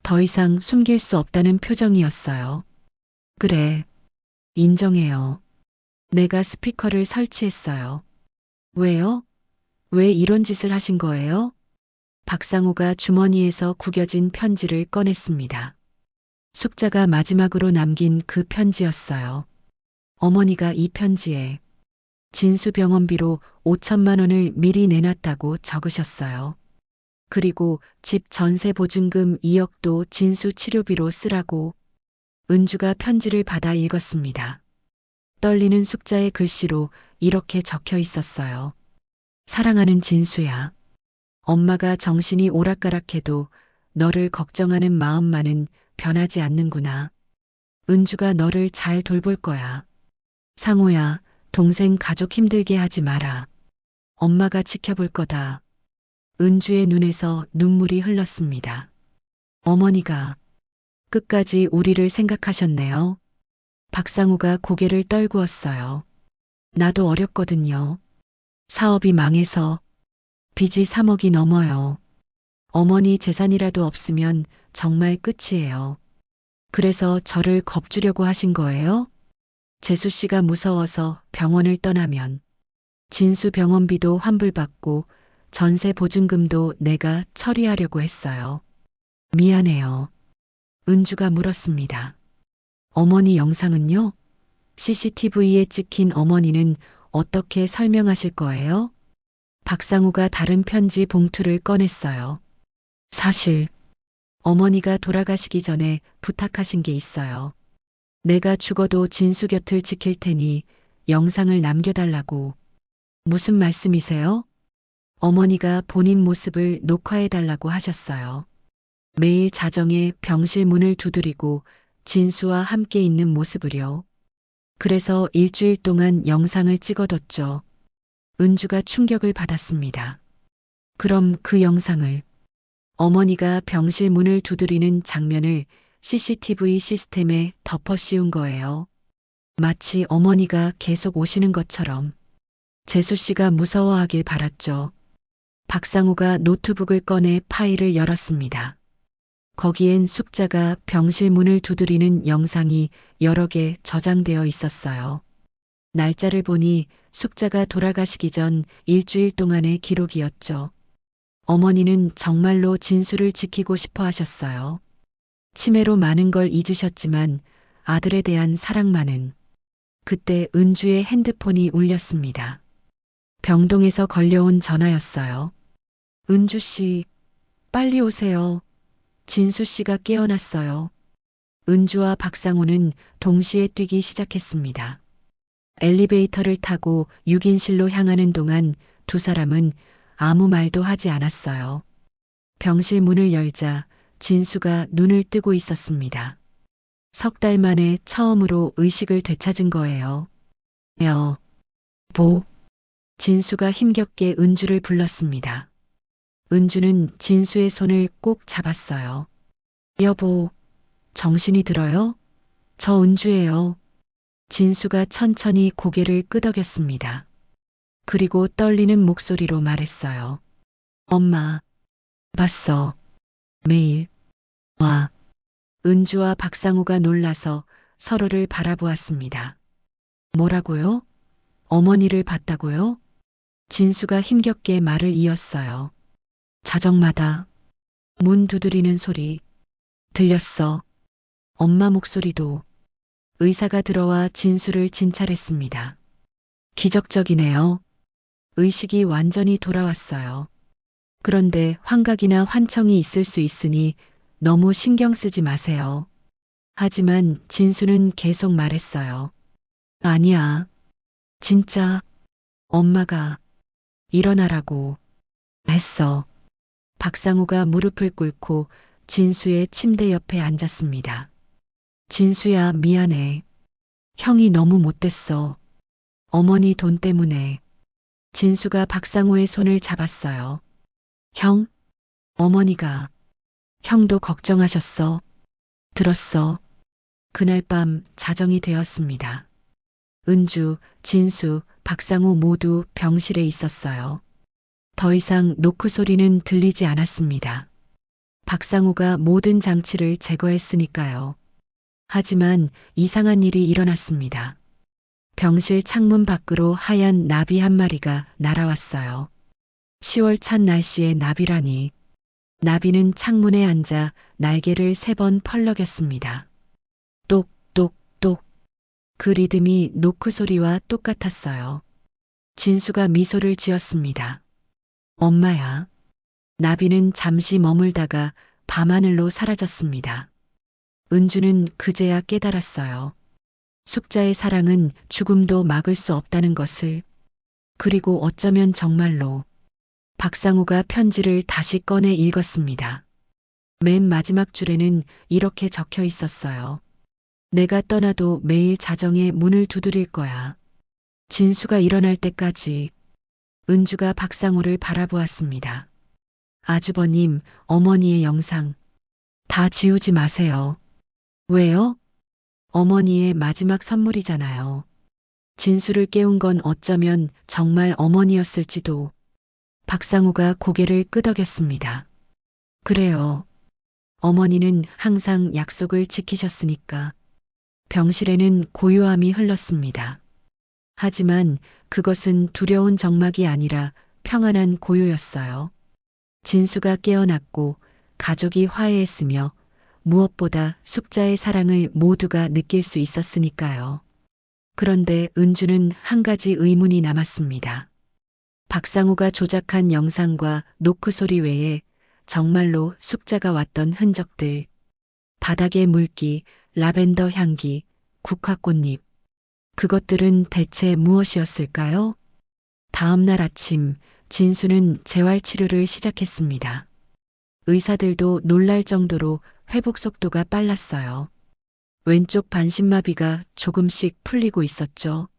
더 이상 숨길 수 없다는 표정이었어요. 그래, 인정해요. 내가 스피커를 설치했어요. 왜요? 왜 이런 짓을 하신 거예요? 박상우가 주머니에서 구겨진 편지를 꺼냈습니다. 숙자가 마지막으로 남긴 그 편지였어요. 어머니가 이 편지에 진수 병원비로 5천만 원을 미리 내놨다고 적으셨어요. 그리고 집 전세 보증금 2억도 진수 치료비로 쓰라고. 은주가 편지를 받아 읽었습니다. 떨리는 숙자의 글씨로 이렇게 적혀 있었어요. 사랑하는 진수야. 엄마가 정신이 오락가락해도 너를 걱정하는 마음만은 변하지 않는구나. 은주가 너를 잘 돌볼 거야. 상호야, 동생 가족 힘들게 하지 마라. 엄마가 지켜볼 거다. 은주의 눈에서 눈물이 흘렀습니다. 어머니가 끝까지 우리를 생각하셨네요. 박상우가 고개를 떨구었어요. 나도 어렵거든요. 사업이 망해서 빚이 3억이 넘어요. 어머니 재산이라도 없으면 정말 끝이에요. 그래서 저를 겁주려고 하신 거예요? 재수 씨가 무서워서 병원을 떠나면 진수 병원비도 환불받고 전세 보증금도 내가 처리하려고 했어요. 미안해요. 은주가 물었습니다. 어머니 영상은요? CCTV에 찍힌 어머니는 어떻게 설명하실 거예요? 박상우가 다른 편지 봉투를 꺼냈어요. 사실 어머니가 돌아가시기 전에 부탁하신 게 있어요. 내가 죽어도 진수 곁을 지킬 테니 영상을 남겨달라고. 무슨 말씀이세요? 어머니가 본인 모습을 녹화해달라고 하셨어요. 매일 자정에 병실 문을 두드리고 진수와 함께 있는 모습을요. 그래서 일주일 동안 영상을 찍어뒀죠. 은주가 충격을 받았습니다. 그럼 그 영상을 어머니가 병실 문을 두드리는 장면을 CCTV 시스템에 덮어 씌운 거예요. 마치 어머니가 계속 오시는 것처럼. 재수 씨가 무서워하길 바랐죠. 박상우가 노트북을 꺼내 파일을 열었습니다. 거기엔 숙자가 병실 문을 두드리는 영상이 여러 개 저장되어 있었어요. 날짜를 보니 숙자가 돌아가시기 전 일주일 동안의 기록이었죠. 어머니는 정말로 진수를 지키고 싶어 하셨어요. 치매로 많은 걸 잊으셨지만 아들에 대한 사랑만은. 그때 은주의 핸드폰이 울렸습니다. 병동에서 걸려온 전화였어요. 은주 씨, 빨리 오세요. 진수 씨가 깨어났어요. 은주와 박상우는 동시에 뛰기 시작했습니다. 엘리베이터를 타고 6인실로 향하는 동안 두 사람은 아무 말도 하지 않았어요. 병실 문을 열자 진수가 눈을 뜨고 있었습니다. 석 달 만에 처음으로 의식을 되찾은 거예요. 여보. 진수가 힘겹게 은주를 불렀습니다. 은주는 진수의 손을 꼭 잡았어요. 여보, 정신이 들어요? 저 은주예요. 진수가 천천히 고개를 끄덕였습니다. 그리고 떨리는 목소리로 말했어요. 엄마, 봤어. 매일 와. 은주와 박상우가 놀라서 서로를 바라보았습니다. 뭐라고요? 어머니를 봤다고요? 진수가 힘겹게 말을 이었어요. 자정마다 문 두드리는 소리 들렸어. 엄마 목소리도. 의사가 들어와 진수를 진찰했습니다. 기적적이네요. 의식이 완전히 돌아왔어요. 그런데 환각이나 환청이 있을 수 있으니 너무 신경 쓰지 마세요. 하지만 진수는 계속 말했어요. 아니야. 진짜 엄마가 일어나라고 했어. 박상우가 무릎을 꿇고 진수의 침대 옆에 앉았습니다. 진수야, 미안해. 형이 너무 못됐어. 어머니 돈 때문에. 진수가 박상우의 손을 잡았어요. 형? 어머니가. 형도 걱정하셨어. 들었어. 그날 밤 자정이 되었습니다. 은주, 진수, 박상우 모두 병실에 있었어요. 더 이상 노크 소리는 들리지 않았습니다. 박상우가 모든 장치를 제거했으니까요. 하지만 이상한 일이 일어났습니다. 병실 창문 밖으로 하얀 나비 한 마리가 날아왔어요. 10월 찬 날씨에 나비라니. 나비는 창문에 앉아 날개를 3번 펄럭였습니다. 똑똑똑. 그 리듬이 노크 소리와 똑같았어요. 진수가 미소를 지었습니다. 엄마야. 나비는 잠시 머물다가 밤하늘로 사라졌습니다. 은주는 그제야 깨달았어요. 숙자의 사랑은 죽음도 막을 수 없다는 것을. 그리고 어쩌면 정말로. 박상우가 편지를 다시 꺼내 읽었습니다. 맨 마지막 줄에는 이렇게 적혀 있었어요. 내가 떠나도 매일 자정에 문을 두드릴 거야. 진수가 일어날 때까지. 은주가 박상우를 바라보았습니다. 아주버님, 어머니의 영상 다 지우지 마세요. 왜요? 어머니의 마지막 선물이잖아요. 진수를 깨운 건 어쩌면 정말 어머니였을지도. 박상우가 고개를 끄덕였습니다. 그래요. 어머니는 항상 약속을 지키셨으니까. 병실에는 고요함이 흘렀습니다. 하지만 그것은 두려운 적막이 아니라 평안한 고요였어요. 진수가 깨어났고 가족이 화해했으며 무엇보다 숙자의 사랑을 모두가 느낄 수 있었으니까요. 그런데 은주는 한 가지 의문이 남았습니다. 박상우가 조작한 영상과 노크 소리 외에 정말로 숙자가 왔던 흔적들, 바닥의 물기, 라벤더 향기, 국화꽃잎, 그것들은 대체 무엇이었을까요? 다음 날 아침, 진수는 재활치료를 시작했습니다. 의사들도 놀랄 정도로 회복 속도가 빨랐어요. 왼쪽 반신마비가 조금씩 풀리고 있었죠.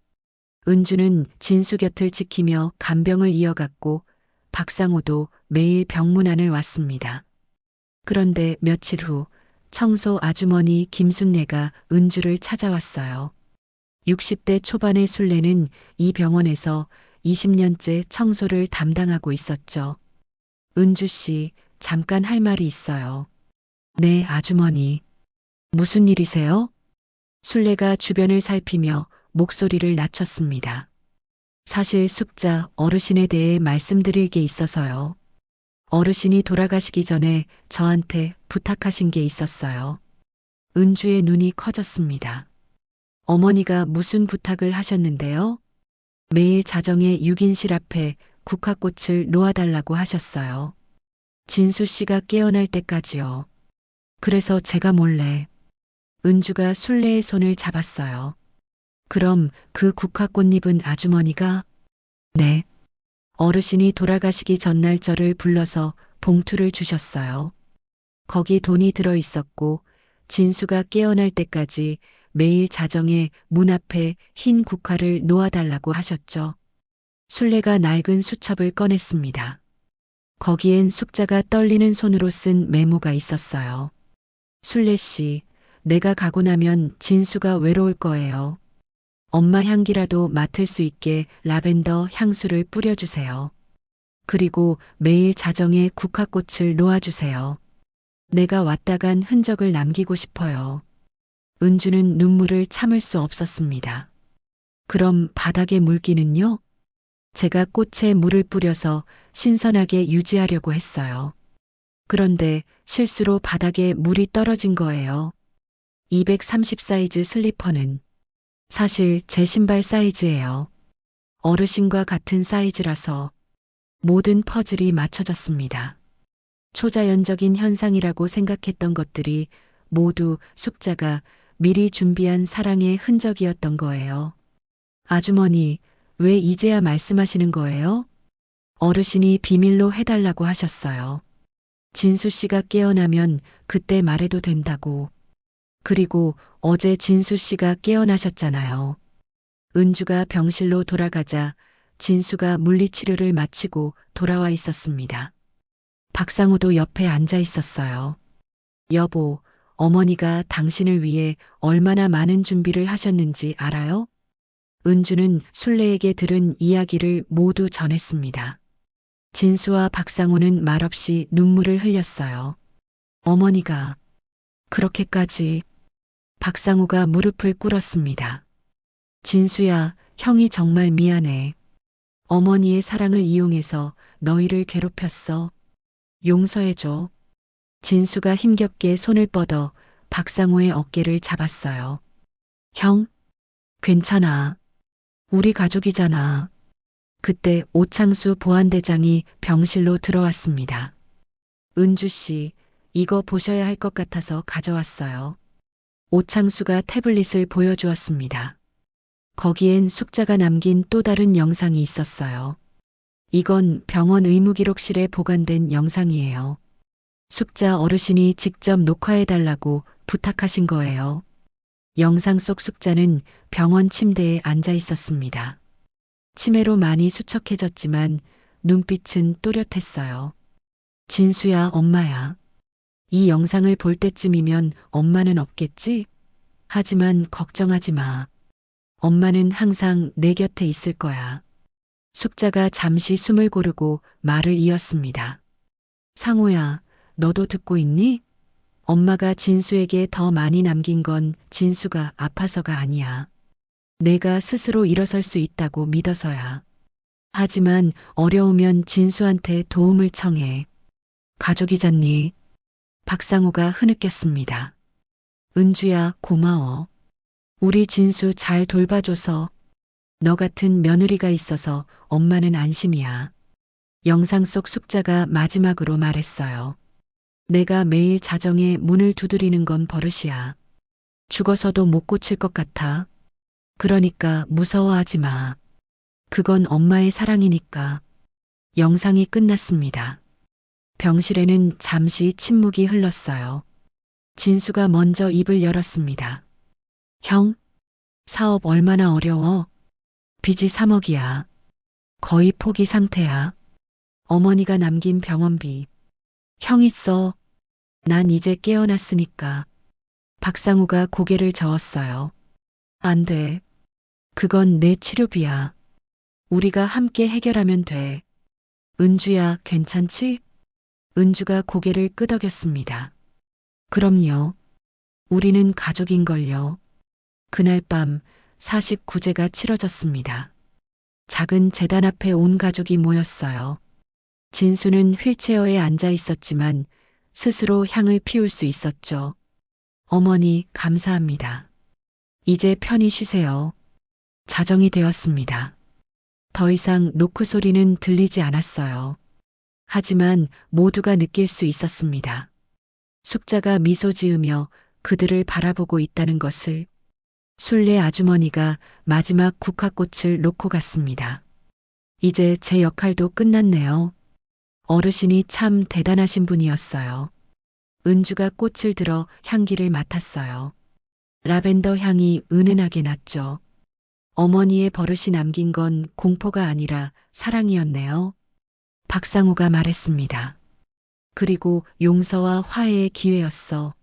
은주는 진수 곁을 지키며 간병을 이어갔고 박상호도 매일 병문 안을 왔습니다. 그런데 며칠 후 청소 아주머니 김순례가 은주를 찾아왔어요. 60대 초반의 순례는 이 병원에서 20년째 청소를 담당하고 있었죠. 은주 씨, 잠깐 할 말이 있어요. 네, 아주머니. 무슨 일이세요? 순례가 주변을 살피며 목소리를 낮췄습니다. 사실 숙자 어르신에 대해 말씀드릴 게 있어서요. 어르신이 돌아가시기 전에 저한테 부탁하신 게 있었어요. 은주의 눈이 커졌습니다. 어머니가 무슨 부탁을 하셨는데요? 매일 자정에 6인실 앞에 국화꽃을 놓아달라고 하셨어요. 진수 씨가 깨어날 때까지요. 그래서 제가 몰래. 은주가 순례의 손을 잡았어요. 그럼 그 국화꽃잎은 아주머니가? 네. 어르신이 돌아가시기 전날 저를 불러서 봉투를 주셨어요. 거기 돈이 들어 있었고 진수가 깨어날 때까지 매일 자정에 문 앞에 흰 국화를 놓아달라고 하셨죠. 순례가 낡은 수첩을 꺼냈습니다. 거기엔 숙자가 떨리는 손으로 쓴 메모가 있었어요. 순례 씨, 내가 가고 나면 진수가 외로울 거예요. 엄마 향기라도 맡을 수 있게 라벤더 향수를 뿌려주세요. 그리고 매일 자정에 국화꽃을 놓아주세요. 내가 왔다 간 흔적을 남기고 싶어요. 은주는 눈물을 참을 수 없었습니다. 그럼 바닥의 물기는요? 제가 꽃에 물을 뿌려서 신선하게 유지하려고 했어요. 그런데 실수로 바닥에 물이 떨어진 거예요. 230 사이즈 슬리퍼는 사실 제 신발 사이즈예요. 어르신과 같은 사이즈라서 모든 퍼즐이 맞춰졌습니다. 초자연적인 현상이라고 생각했던 것들이 모두 숙자가 미리 준비한 사랑의 흔적이었던 거예요. 아주머니, 왜 이제야 말씀하시는 거예요? 어르신이 비밀로 해달라고 하셨어요. 진수 씨가 깨어나면 그때 말해도 된다고. 그리고 어제 진수 씨가 깨어나셨잖아요. 은주가 병실로 돌아가자 진수가 물리치료를 마치고 돌아와 있었습니다. 박상우도 옆에 앉아 있었어요. 여보, 어머니가 당신을 위해 얼마나 많은 준비를 하셨는지 알아요? 은주는 순례에게 들은 이야기를 모두 전했습니다. 진수와 박상우는 말없이 눈물을 흘렸어요. 어머니가 그렇게까지. 박상우가 무릎을 꿇었습니다. 진수야, 형이 정말 미안해. 어머니의 사랑을 이용해서 너희를 괴롭혔어. 용서해줘. 진수가 힘겹게 손을 뻗어 박상호의 어깨를 잡았어요. 형, 괜찮아. 우리 가족이잖아. 그때 오창수 보안대장이 병실로 들어왔습니다. 은주 씨, 이거 보셔야 할 것 같아서 가져왔어요. 오창수가 태블릿을 보여주었습니다. 거기엔 숙자가 남긴 또 다른 영상이 있었어요. 이건 병원 의무기록실에 보관된 영상이에요. 숙자 어르신이 직접 녹화해달라고 부탁하신 거예요. 영상 속 숙자는 병원 침대에 앉아 있었습니다. 치매로 많이 수척해졌지만 눈빛은 또렷했어요. 진수야, 엄마야. 이 영상을 볼 때쯤이면 엄마는 없겠지? 하지만 걱정하지 마. 엄마는 항상 내 곁에 있을 거야. 숙자가 잠시 숨을 고르고 말을 이었습니다. 상호야, 너도 듣고 있니? 엄마가 진수에게 더 많이 남긴 건 진수가 아파서가 아니야. 내가 스스로 일어설 수 있다고 믿어서야. 하지만 어려우면 진수한테 도움을 청해. 가족이잖니. 박상호가 흐느꼈습니다. 은주야, 고마워. 우리 진수 잘 돌봐줘서. 너 같은 며느리가 있어서 엄마는 안심이야. 영상 속 숙자가 마지막으로 말했어요. 내가 매일 자정에 문을 두드리는 건 버릇이야. 죽어서도 못 고칠 것 같아. 그러니까 무서워하지 마. 그건 엄마의 사랑이니까. 영상이 끝났습니다. 병실에는 잠시 침묵이 흘렀어요. 진수가 먼저 입을 열었습니다. 형, 사업 얼마나 어려워? 빚이 3억이야. 거의 포기 상태야. 어머니가 남긴 병원비. 형이 써. 난 이제 깨어났으니까. 박상우가 고개를 저었어요. 안 돼. 그건 내 치료비야. 우리가 함께 해결하면 돼. 은주야, 괜찮지? 은주가 고개를 끄덕였습니다. 그럼요. 우리는 가족인걸요. 그날 밤 49제가 치러졌습니다. 작은 제단 앞에 온 가족이 모였어요. 진수는 휠체어에 앉아 있었지만 스스로 향을 피울 수 있었죠. 어머니, 감사합니다. 이제 편히 쉬세요. 자정이 되었습니다. 더 이상 노크 소리는 들리지 않았어요. 하지만 모두가 느낄 수 있었습니다. 숙자가 미소 지으며 그들을 바라보고 있다는 것을. 순례 아주머니가 마지막 국화꽃을 놓고 갔습니다. 이제 제 역할도 끝났네요. 어르신이 참 대단하신 분이었어요. 은주가 꽃을 들어 향기를 맡았어요. 라벤더 향이 은은하게 났죠. 어머니의 버릇이 남긴 건 공포가 아니라 사랑이었네요. 박상우가 말했습니다. 그리고 용서와 화해의 기회였어.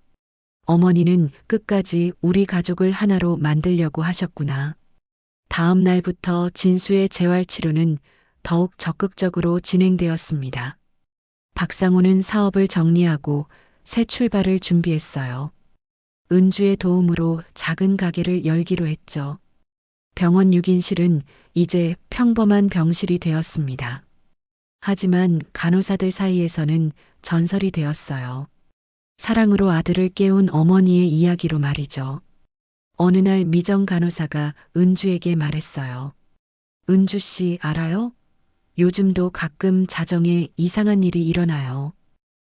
어머니는 끝까지 우리 가족을 하나로 만들려고 하셨구나. 다음 날부터 진수의 재활치료는 더욱 적극적으로 진행되었습니다. 박상우는 사업을 정리하고 새 출발을 준비했어요. 은주의 도움으로 작은 가게를 열기로 했죠. 병원 6인실은 이제 평범한 병실이 되었습니다. 하지만 간호사들 사이에서는 전설이 되었어요. 사랑으로 아들을 깨운 어머니의 이야기로 말이죠. 어느 날 미정 간호사가 은주에게 말했어요. 은주 씨 알아요? 요즘도 가끔 자정에 이상한 일이 일어나요.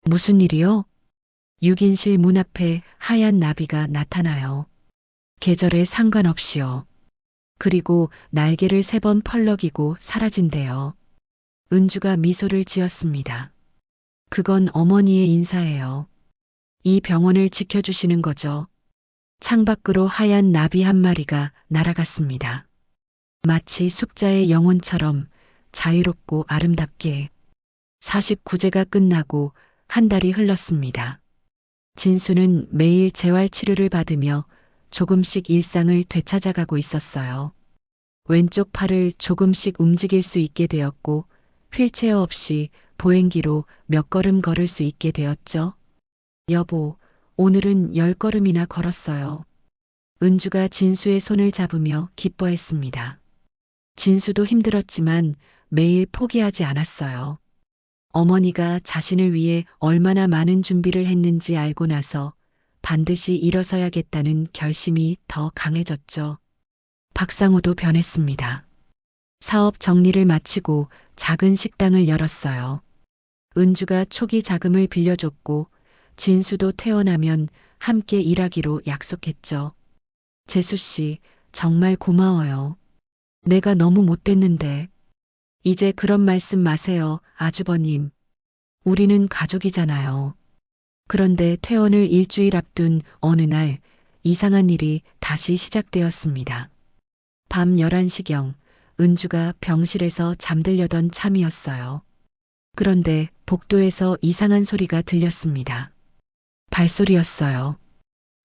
무슨 일이요? 6인실 문 앞에 하얀 나비가 나타나요. 계절에 상관없이요. 그리고 날개를 3번 펄럭이고 사라진대요. 은주가 미소를 지었습니다. 그건 어머니의 인사예요. 이 병원을 지켜주시는 거죠. 창밖으로 하얀 나비 한 마리가 날아갔습니다. 마치 숙자의 영혼처럼 자유롭고 아름답게. 49제가 끝나고 한 달이 흘렀습니다. 진수는 매일 재활치료를 받으며 조금씩 일상을 되찾아가고 있었어요. 왼쪽 팔을 조금씩 움직일 수 있게 되었고 휠체어 없이 보행기로 몇 걸음 걸을 수 있게 되었죠. 여보, 오늘은 10걸음이나 걸었어요. 은주가 진수의 손을 잡으며 기뻐했습니다. 진수도 힘들었지만 매일 포기하지 않았어요. 어머니가 자신을 위해 얼마나 많은 준비를 했는지 알고 나서 반드시 일어서야겠다는 결심이 더 강해졌죠. 박상호도 변했습니다. 사업 정리를 마치고 작은 식당을 열었어요. 은주가 초기 자금을 빌려줬고 진수도 퇴원하면 함께 일하기로 약속했죠. 재수 씨, 정말 고마워요. 내가 너무 못됐는데. 이제 그런 말씀 마세요, 아주버님. 우리는 가족이잖아요. 그런데 퇴원을 일주일 앞둔 어느 날 이상한 일이 다시 시작되었습니다. 밤 11시경 은주가 병실에서 잠들려던 참이었어요. 그런데 복도에서 이상한 소리가 들렸습니다. 발소리였어요.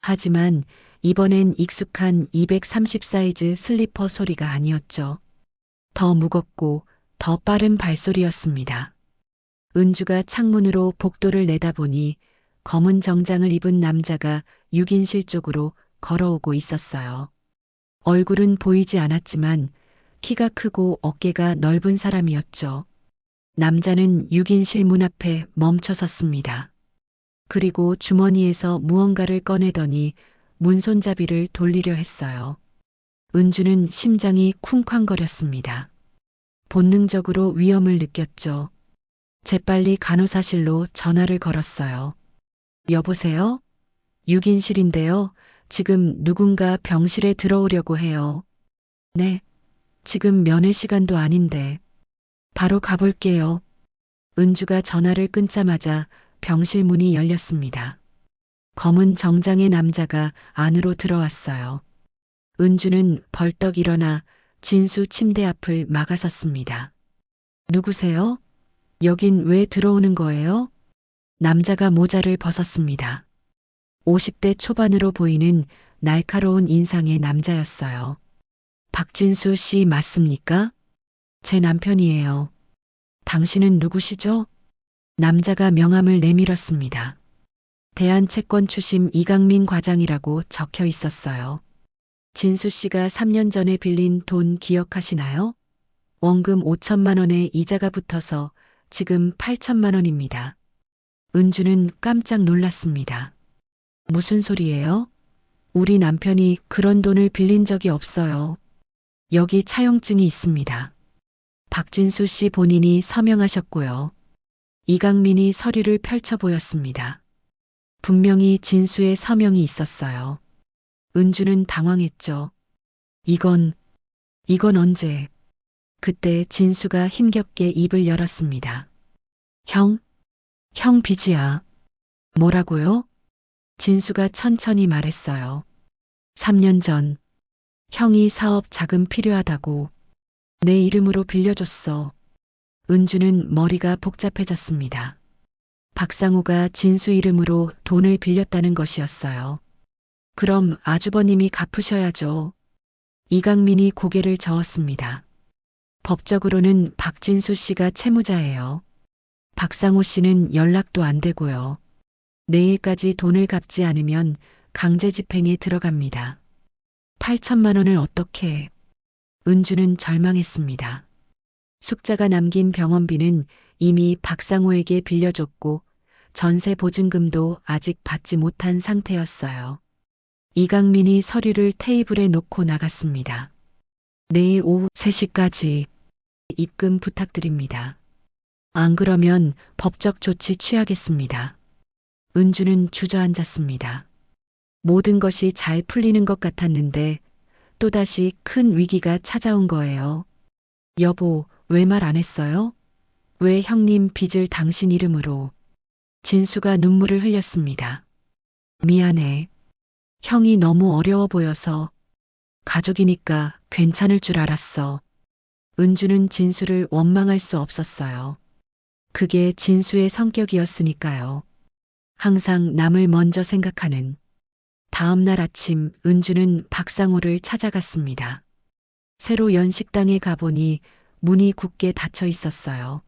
하지만 이번엔 익숙한 230 사이즈 슬리퍼 소리가 아니었죠. 더 무겁고 더 빠른 발소리였습니다. 은주가 창문으로 복도를 내다보니 검은 정장을 입은 남자가 6인실 쪽으로 걸어오고 있었어요. 얼굴은 보이지 않았지만 키가 크고 어깨가 넓은 사람이었죠. 남자는 6인실 문 앞에 멈춰 섰습니다. 그리고 주머니에서 무언가를 꺼내더니 문손잡이를 돌리려 했어요. 은주는 심장이 쿵쾅거렸습니다. 본능적으로 위험을 느꼈죠. 재빨리 간호사실로 전화를 걸었어요. 여보세요? 6인실인데요. 지금 누군가 병실에 들어오려고 해요. 네. 지금 면회 시간도 아닌데. 바로 가볼게요. 은주가 전화를 끊자마자 병실 문이 열렸습니다. 검은 정장의 남자가 안으로 들어왔어요. 은주는 벌떡 일어나 진수 침대 앞을 막아섰습니다. 누구세요? 여긴 왜 들어오는 거예요? 남자가 모자를 벗었습니다. 50대 초반으로 보이는 날카로운 인상의 남자였어요. 박진수 씨 맞습니까? 제 남편이에요. 당신은 누구시죠? 남자가 명함을 내밀었습니다. 대한채권추심 이강민 과장이라고 적혀 있었어요. 진수 씨가 3년 전에 빌린 돈 기억하시나요? 원금 5천만 원에 이자가 붙어서 지금 8천만 원입니다. 은주는 깜짝 놀랐습니다. 무슨 소리예요? 우리 남편이 그런 돈을 빌린 적이 없어요. 여기 차용증이 있습니다. 박진수 씨 본인이 서명하셨고요. 이강민이 서류를 펼쳐 보였습니다. 분명히 진수의 서명이 있었어요. 은주는 당황했죠. 이건 언제? 그때 진수가 힘겹게 입을 열었습니다. 형 빚이야. 뭐라고요? 진수가 천천히 말했어요. 3년 전 형이 사업 자금 필요하다고 내 이름으로 빌려줬어. 은주는 머리가 복잡해졌습니다. 박상호가 진수 이름으로 돈을 빌렸다는 것이었어요. 그럼 아주버님이 갚으셔야죠. 이강민이 고개를 저었습니다. 법적으로는 박진수 씨가 채무자예요. 박상호 씨는 연락도 안 되고요. 내일까지 돈을 갚지 않으면 강제 집행에 들어갑니다. 8천만 원을 어떻게? 은주는 절망했습니다. 숙자가 남긴 병원비는 이미 박상호에게 빌려줬고 전세 보증금도 아직 받지 못한 상태였어요. 이강민이 서류를 테이블에 놓고 나갔습니다. 내일 오후 3시까지 입금 부탁드립니다. 안 그러면 법적 조치 취하겠습니다. 은주는 주저앉았습니다. 모든 것이 잘 풀리는 것 같았는데 또다시 큰 위기가 찾아온 거예요. 여보, 왜 말 안 했어요? 왜 형님 빚을 당신 이름으로? 진수가 눈물을 흘렸습니다. 미안해. 형이 너무 어려워 보여서 가족이니까 괜찮을 줄 알았어. 은주는 진수를 원망할 수 없었어요. 그게 진수의 성격이었으니까요. 항상 남을 먼저 생각하는. 다음 날 아침 은주는 박상호를 찾아갔습니다. 새로 연 식당에 가보니 문이 굳게 닫혀 있었어요.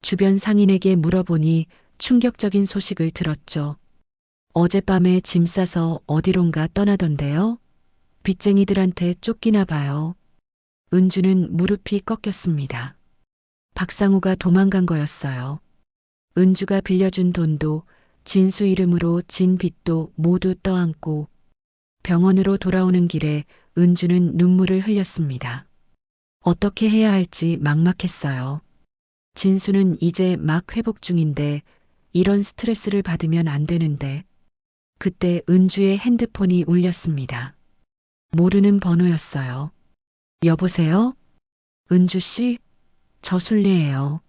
주변 상인에게 물어보니 충격적인 소식을 들었죠. 어젯밤에 짐 싸서 어디론가 떠나던데요? 빚쟁이들한테 쫓기나 봐요. 은주는 무릎이 꺾였습니다. 박상우가 도망간 거였어요. 은주가 빌려준 돈도 진수 이름으로 진 빚도 모두 떠안고 병원으로 돌아오는 길에 은주는 눈물을 흘렸습니다. 어떻게 해야 할지 막막했어요. 진수는 이제 막 회복 중인데 이런 스트레스를 받으면 안 되는데 그때 은주의 핸드폰이 울렸습니다. 모르는 번호였어요. 여보세요? 은주 씨? 저 순례예요.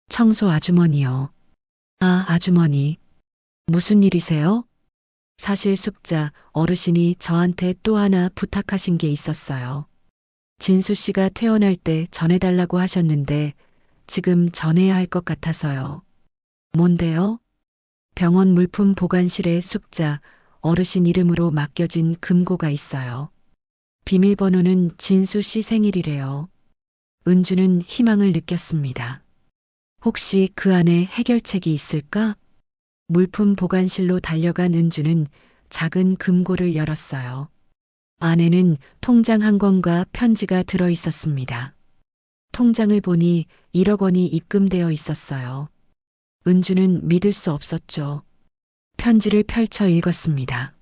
청소 아주머니요. 아, 아주머니. 무슨 일이세요? 사실 숙자 어르신이 저한테 또 하나 부탁하신 게 있었어요. 진수 씨가 퇴원할 때 전해달라고 하셨는데 지금 전해야 할 것 같아서요. 뭔데요? 병원 물품 보관실에 숙자 어르신 이름으로 맡겨진 금고가 있어요. 비밀번호는 진수 씨 생일이래요. 은주는 희망을 느꼈습니다. 혹시 그 안에 해결책이 있을까? 물품 보관실로 달려간 은주는 작은 금고를 열었어요. 안에는 통장 한 권과 편지가 들어 있었습니다. 통장을 보니 1억 원이 입금되어 있었어요. 은주는 믿을 수 없었죠. 편지를 펼쳐 읽었습니다.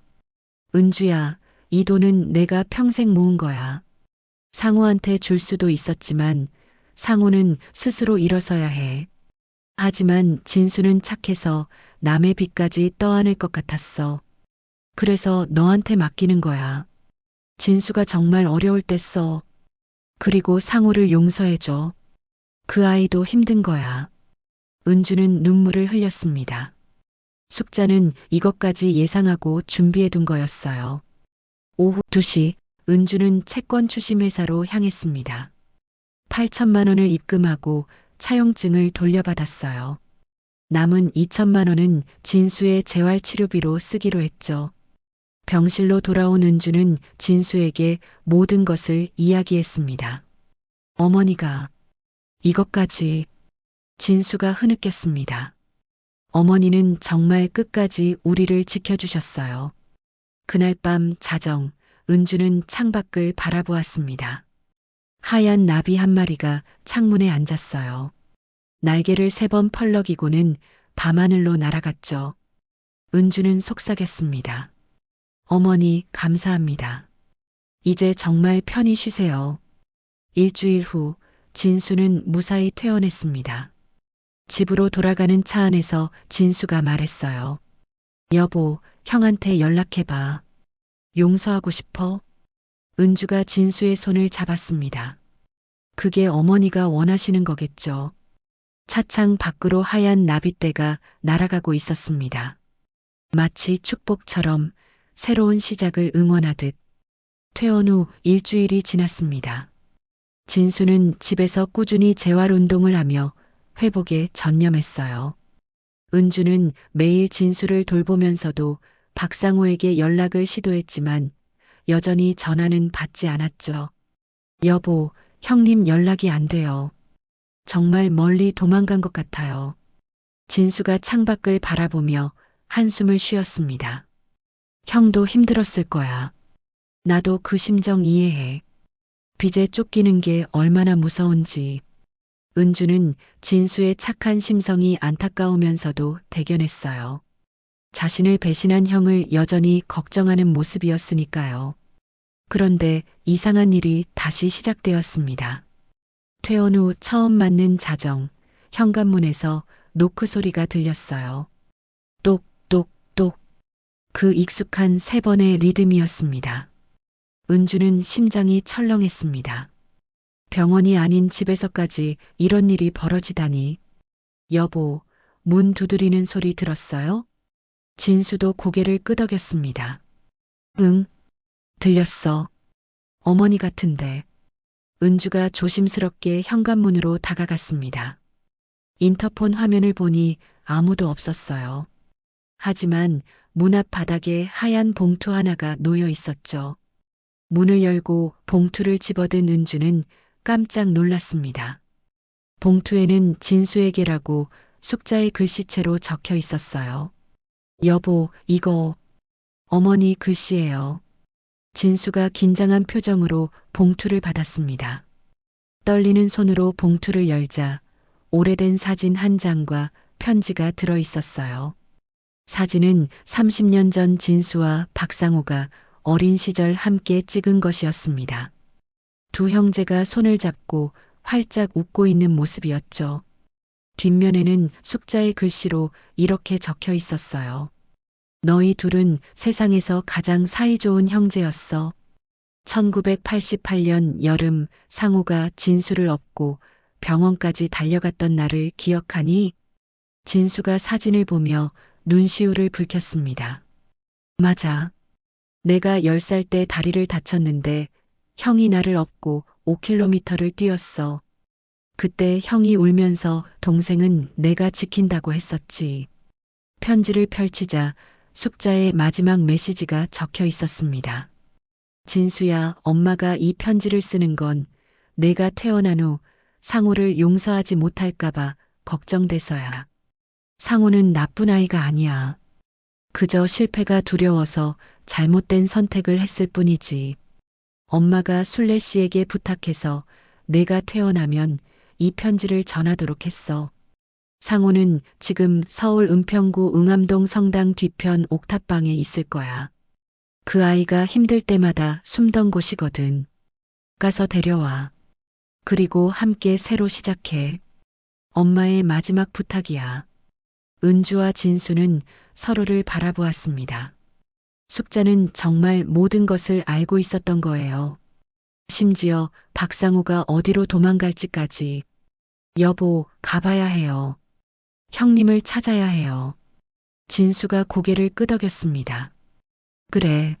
은주야, 이 돈은 내가 평생 모은 거야. 상호한테 줄 수도 있었지만 상호는 스스로 일어서야 해. 하지만 진수는 착해서 남의 빚까지 떠안을 것 같았어. 그래서 너한테 맡기는 거야. 진수가 정말 어려울 때 써. 그리고 상호를 용서해줘. 그 아이도 힘든 거야. 은주는 눈물을 흘렸습니다. 숙자는 이것까지 예상하고 준비해둔 거였어요. 오후 2시 은주는 채권 추심회사로 향했습니다. 8천만 원을 입금하고 차용증을 돌려받았어요. 남은 2천만 원은 진수의 재활치료비로 쓰기로 했죠. 병실로 돌아온 은주는 진수에게 모든 것을 이야기했습니다. 어머니가 이것까지. 진수가 흐느꼈습니다. 어머니는 정말 끝까지 우리를 지켜주셨어요. 그날 밤 자정, 은주는 창밖을 바라보았습니다. 하얀 나비 한 마리가 창문에 앉았어요. 날개를 3번 펄럭이고는 밤하늘로 날아갔죠. 은주는 속삭였습니다. 어머니, 감사합니다. 이제 정말 편히 쉬세요. 일주일 후 진수는 무사히 퇴원했습니다. 집으로 돌아가는 차 안에서 진수가 말했어요. 여보, 형한테 연락해봐. 용서하고 싶어? 은주가 진수의 손을 잡았습니다. 그게 어머니가 원하시는 거겠죠. 차창 밖으로 하얀 나빗대가 날아가고 있었습니다. 마치 축복처럼 새로운 시작을 응원하듯. 퇴원 후 일주일이 지났습니다. 진수는 집에서 꾸준히 재활 운동을 하며 회복에 전념했어요. 은주는 매일 진수를 돌보면서도 박상호에게 연락을 시도했지만 여전히 전화는 받지 않았죠. 여보, 형님 연락이 안 돼요. 정말 멀리 도망간 것 같아요. 진수가 창밖을 바라보며 한숨을 쉬었습니다. 형도 힘들었을 거야. 나도 그 심정 이해해. 빚에 쫓기는 게 얼마나 무서운지. 은주는 진수의 착한 심성이 안타까우면서도 대견했어요. 자신을 배신한 형을 여전히 걱정하는 모습이었으니까요. 그런데 이상한 일이 다시 시작되었습니다. 퇴원 후 처음 맞는 자정, 현관문에서 노크 소리가 들렸어요. 똑똑똑. 그 익숙한 3번의 리듬이었습니다. 은주는 심장이 철렁했습니다. 병원이 아닌 집에서까지 이런 일이 벌어지다니. 여보, 문 두드리는 소리 들었어요? 진수도 고개를 끄덕였습니다. 응, 들렸어. 어머니 같은데. 은주가 조심스럽게 현관문으로 다가갔습니다. 인터폰 화면을 보니 아무도 없었어요. 하지만 문 앞 바닥에 하얀 봉투 하나가 놓여 있었죠. 문을 열고 봉투를 집어든 은주는 깜짝 놀랐습니다. 봉투에는 진수에게라고 숙자의 글씨체로 적혀 있었어요. 여보, 이거 어머니 글씨예요. 진수가 긴장한 표정으로 봉투를 받았습니다. 떨리는 손으로 봉투를 열자 오래된 사진 한 장과 편지가 들어 있었어요. 사진은 30년 전 진수와 박상호가 어린 시절 함께 찍은 것이었습니다. 두 형제가 손을 잡고 활짝 웃고 있는 모습이었죠. 뒷면에는 숙자의 글씨로 이렇게 적혀 있었어요. 너희 둘은 세상에서 가장 사이좋은 형제였어. 1988년 여름 상호가 진수를 업고 병원까지 달려갔던 날을 기억하니? 진수가 사진을 보며 눈시울을 붉혔습니다. 맞아. 내가 10살 때 다리를 다쳤는데 형이 나를 업고 5km를 뛰었어. 그때 형이 울면서 동생은 내가 지킨다고 했었지. 편지를 펼치자 숙자의 마지막 메시지가 적혀 있었습니다. 진수야, 엄마가 이 편지를 쓰는 건 내가 태어난 후 상호를 용서하지 못할까봐 걱정돼서야. 상호는 나쁜 아이가 아니야. 그저 실패가 두려워서 잘못된 선택을 했을 뿐이지. 엄마가 순례 씨에게 부탁해서 내가 태어나면 이 편지를 전하도록 했어. 상호는 지금 서울 은평구 응암동 성당 뒤편 옥탑방에 있을 거야. 그 아이가 힘들 때마다 숨던 곳이거든. 가서 데려와. 그리고 함께 새로 시작해. 엄마의 마지막 부탁이야. 은주와 진수는 서로를 바라보았습니다. 숙자는 정말 모든 것을 알고 있었던 거예요. 심지어 박상호가 어디로 도망갈지까지. 여보, 가봐야 해요. 형님을 찾아야 해요. 진수가 고개를 끄덕였습니다. 그래.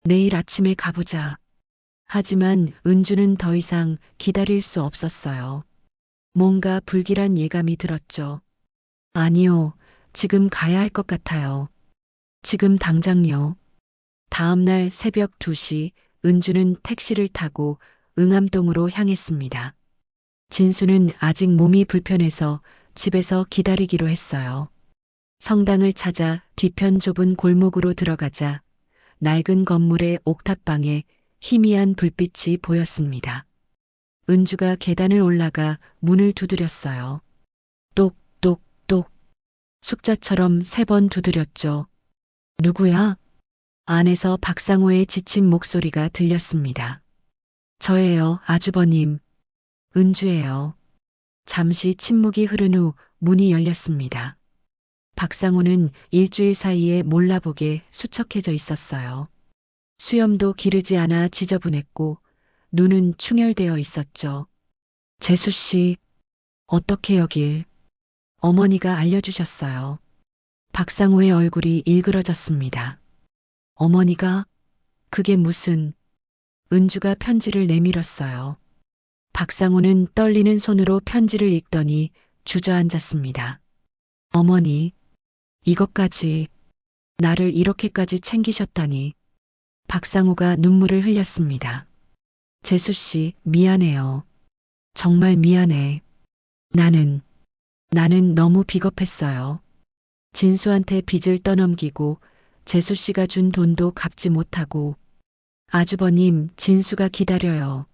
내일 아침에 가보자. 하지만 은주는 더 이상 기다릴 수 없었어요. 뭔가 불길한 예감이 들었죠. 아니요. 지금 가야 할 것 같아요. 지금 당장요. 다음 날 새벽 2시 은주는 택시를 타고 응암동으로 향했습니다. 진수는 아직 몸이 불편해서 집에서 기다리기로 했어요. 성당을 찾아 뒤편 좁은 골목으로 들어가자 낡은 건물의 옥탑방에 희미한 불빛이 보였습니다. 은주가 계단을 올라가 문을 두드렸어요. 똑똑똑. 숙자처럼 3번 두드렸죠. 누구야? 안에서 박상호의 지친 목소리가 들렸습니다. 저예요, 아주버님. 은주예요. 잠시 침묵이 흐른 후 문이 열렸습니다. 박상호는 일주일 사이에 몰라보게 수척해져 있었어요. 수염도 기르지 않아 지저분했고 눈은 충혈되어 있었죠. 재수 씨, 어떻게 여길? 어머니가 알려주셨어요. 박상호의 얼굴이 일그러졌습니다. 어머니가? 그게 무슨? 은주가 편지를 내밀었어요. 박상호는 떨리는 손으로 편지를 읽더니 주저앉았습니다. 어머니, 이것까지, 나를 이렇게까지 챙기셨다니. 박상호가 눈물을 흘렸습니다. 재수 씨, 미안해요. 정말 미안해. 나는 너무 비겁했어요. 진수한테 빚을 떠넘기고 재수 씨가 준 돈도 갚지 못하고. 아주버님, 진수가 기다려요.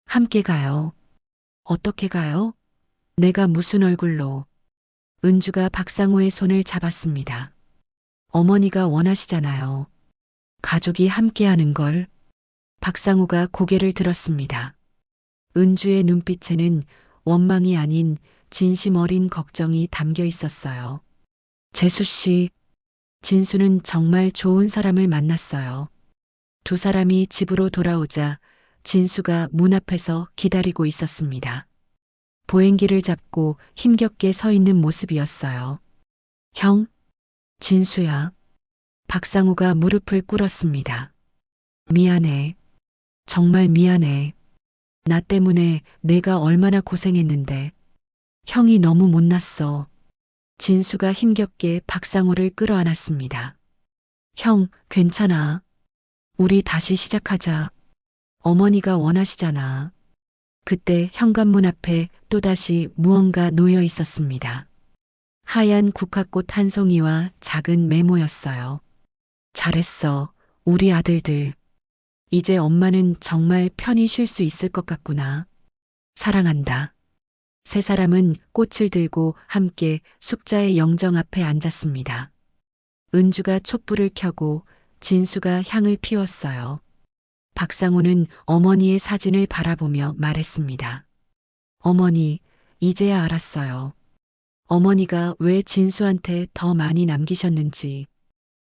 함께 가요. 어떻게 가요? 내가 무슨 얼굴로. 은주가 박상호의 손을 잡았습니다. 어머니가 원하시잖아요. 가족이 함께하는 걸. 박상호가 고개를 들었습니다. 은주의 눈빛에는 원망이 아닌 진심 어린 걱정이 담겨 있었어요. 재수 씨, 진수는 정말 좋은 사람을 만났어요. 두 사람이 집으로 돌아오자 진수가 문 앞에서 기다리고 있었습니다. 보행기를 잡고 힘겹게 서 있는 모습이었어요. 형? 진수야. 박상호가 무릎을 꿇었습니다. 미안해. 정말 미안해. 나 때문에 내가 얼마나 고생했는데. 형이 너무 못났어. 진수가 힘겹게 박상호를 끌어안았습니다. 형, 괜찮아. 우리 다시 시작하자. 어머니가 원하시잖아. 그때 현관문 앞에 또다시 무언가 놓여 있었습니다. 하얀 국화꽃 한 송이와 작은 메모였어요. 잘했어, 우리 아들들. 이제 엄마는 정말 편히 쉴 수 있을 것 같구나. 사랑한다. 세 사람은 꽃을 들고 함께 숙자의 영정 앞에 앉았습니다. 은주가 촛불을 켜고 진수가 향을 피웠어요. 박상호는 어머니의 사진을 바라보며 말했습니다. 어머니, 이제야 알았어요. 어머니가 왜 진수한테 더 많이 남기셨는지.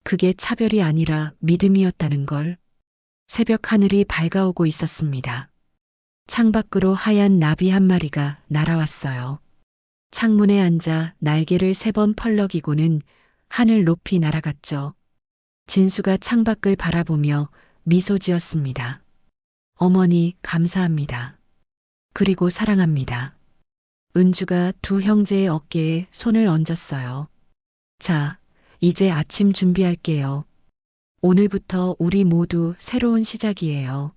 그게 차별이 아니라 믿음이었다는 걸. 새벽 하늘이 밝아오고 있었습니다. 창밖으로 하얀 나비 한 마리가 날아왔어요. 창문에 앉아 날개를 3번 펄럭이고는 하늘 높이 날아갔죠. 진수가 창밖을 바라보며 미소 지었습니다. 어머니, 감사합니다. 그리고 사랑합니다. 은주가 두 형제의 어깨에 손을 얹었어요. 자, 이제 아침 준비할게요. 오늘부터 우리 모두 새로운 시작이에요.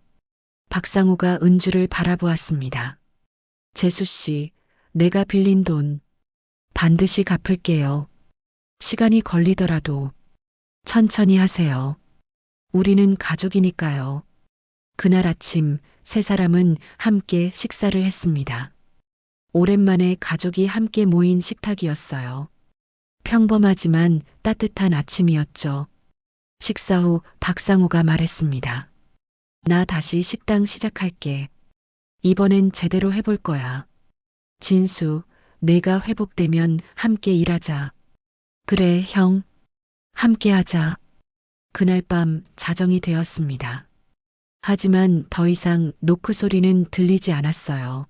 박상우가 은주를 바라보았습니다. 재수 씨, 내가 빌린 돈 반드시 갚을게요. 시간이 걸리더라도 천천히 하세요. 우리는 가족이니까요. 그날 아침 세 사람은 함께 식사를 했습니다. 오랜만에 가족이 함께 모인 식탁이었어요. 평범하지만 따뜻한 아침이었죠. 식사 후 박상우가 말했습니다. 나 다시 식당 시작할게. 이번엔 제대로 해볼 거야. 진수, 내가 회복되면 함께 일하자. 그래, 형. 함께 하자. 그날 밤 자정이 되었습니다. 하지만 더 이상 노크 소리는 들리지 않았어요.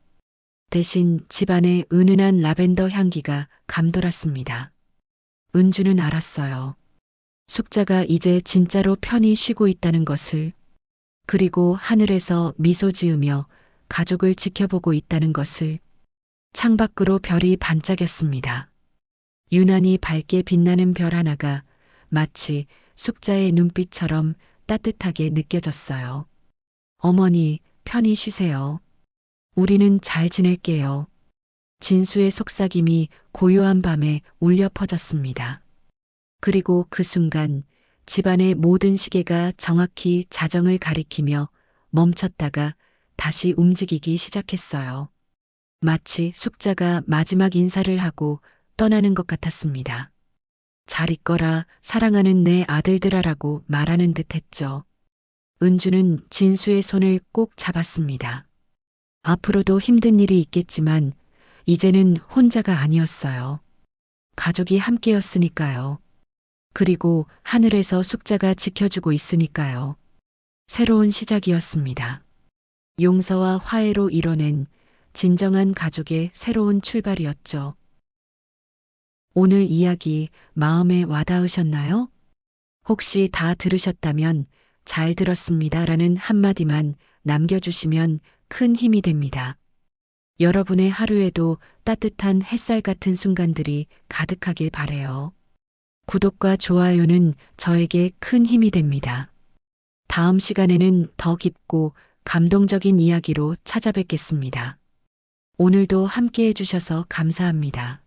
대신 집안에 은은한 라벤더 향기가 감돌았습니다. 은주는 알았어요. 숙자가 이제 진짜로 편히 쉬고 있다는 것을, 그리고 하늘에서 미소 지으며 가족을 지켜보고 있다는 것을. 창밖으로 별이 반짝였습니다. 유난히 밝게 빛나는 별 하나가 마치 숙자의 눈빛처럼 따뜻하게 느껴졌어요. 어머니, 편히 쉬세요. 우리는 잘 지낼게요. 진수의 속삭임이 고요한 밤에 울려 퍼졌습니다. 그리고 그 순간 집안의 모든 시계가 정확히 자정을 가리키며 멈췄다가 다시 움직이기 시작했어요. 마치 숙자가 마지막 인사를 하고 떠나는 것 같았습니다. 잘 있거라, 사랑하는 내 아들들아라고 말하는 듯 했죠. 은주는 진수의 손을 꼭 잡았습니다. 앞으로도 힘든 일이 있겠지만 이제는 혼자가 아니었어요. 가족이 함께였으니까요. 그리고 하늘에서 숙자가 지켜주고 있으니까요. 새로운 시작이었습니다. 용서와 화해로 이뤄낸 진정한 가족의 새로운 출발이었죠. 오늘 이야기 마음에 와닿으셨나요? 혹시 다 들으셨다면 잘 들었습니다라는 한마디만 남겨주시면 큰 힘이 됩니다. 여러분의 하루에도 따뜻한 햇살 같은 순간들이 가득하길 바래요. 구독과 좋아요는 저에게 큰 힘이 됩니다. 다음 시간에는 더 깊고 감동적인 이야기로 찾아뵙겠습니다. 오늘도 함께 해주셔서 감사합니다.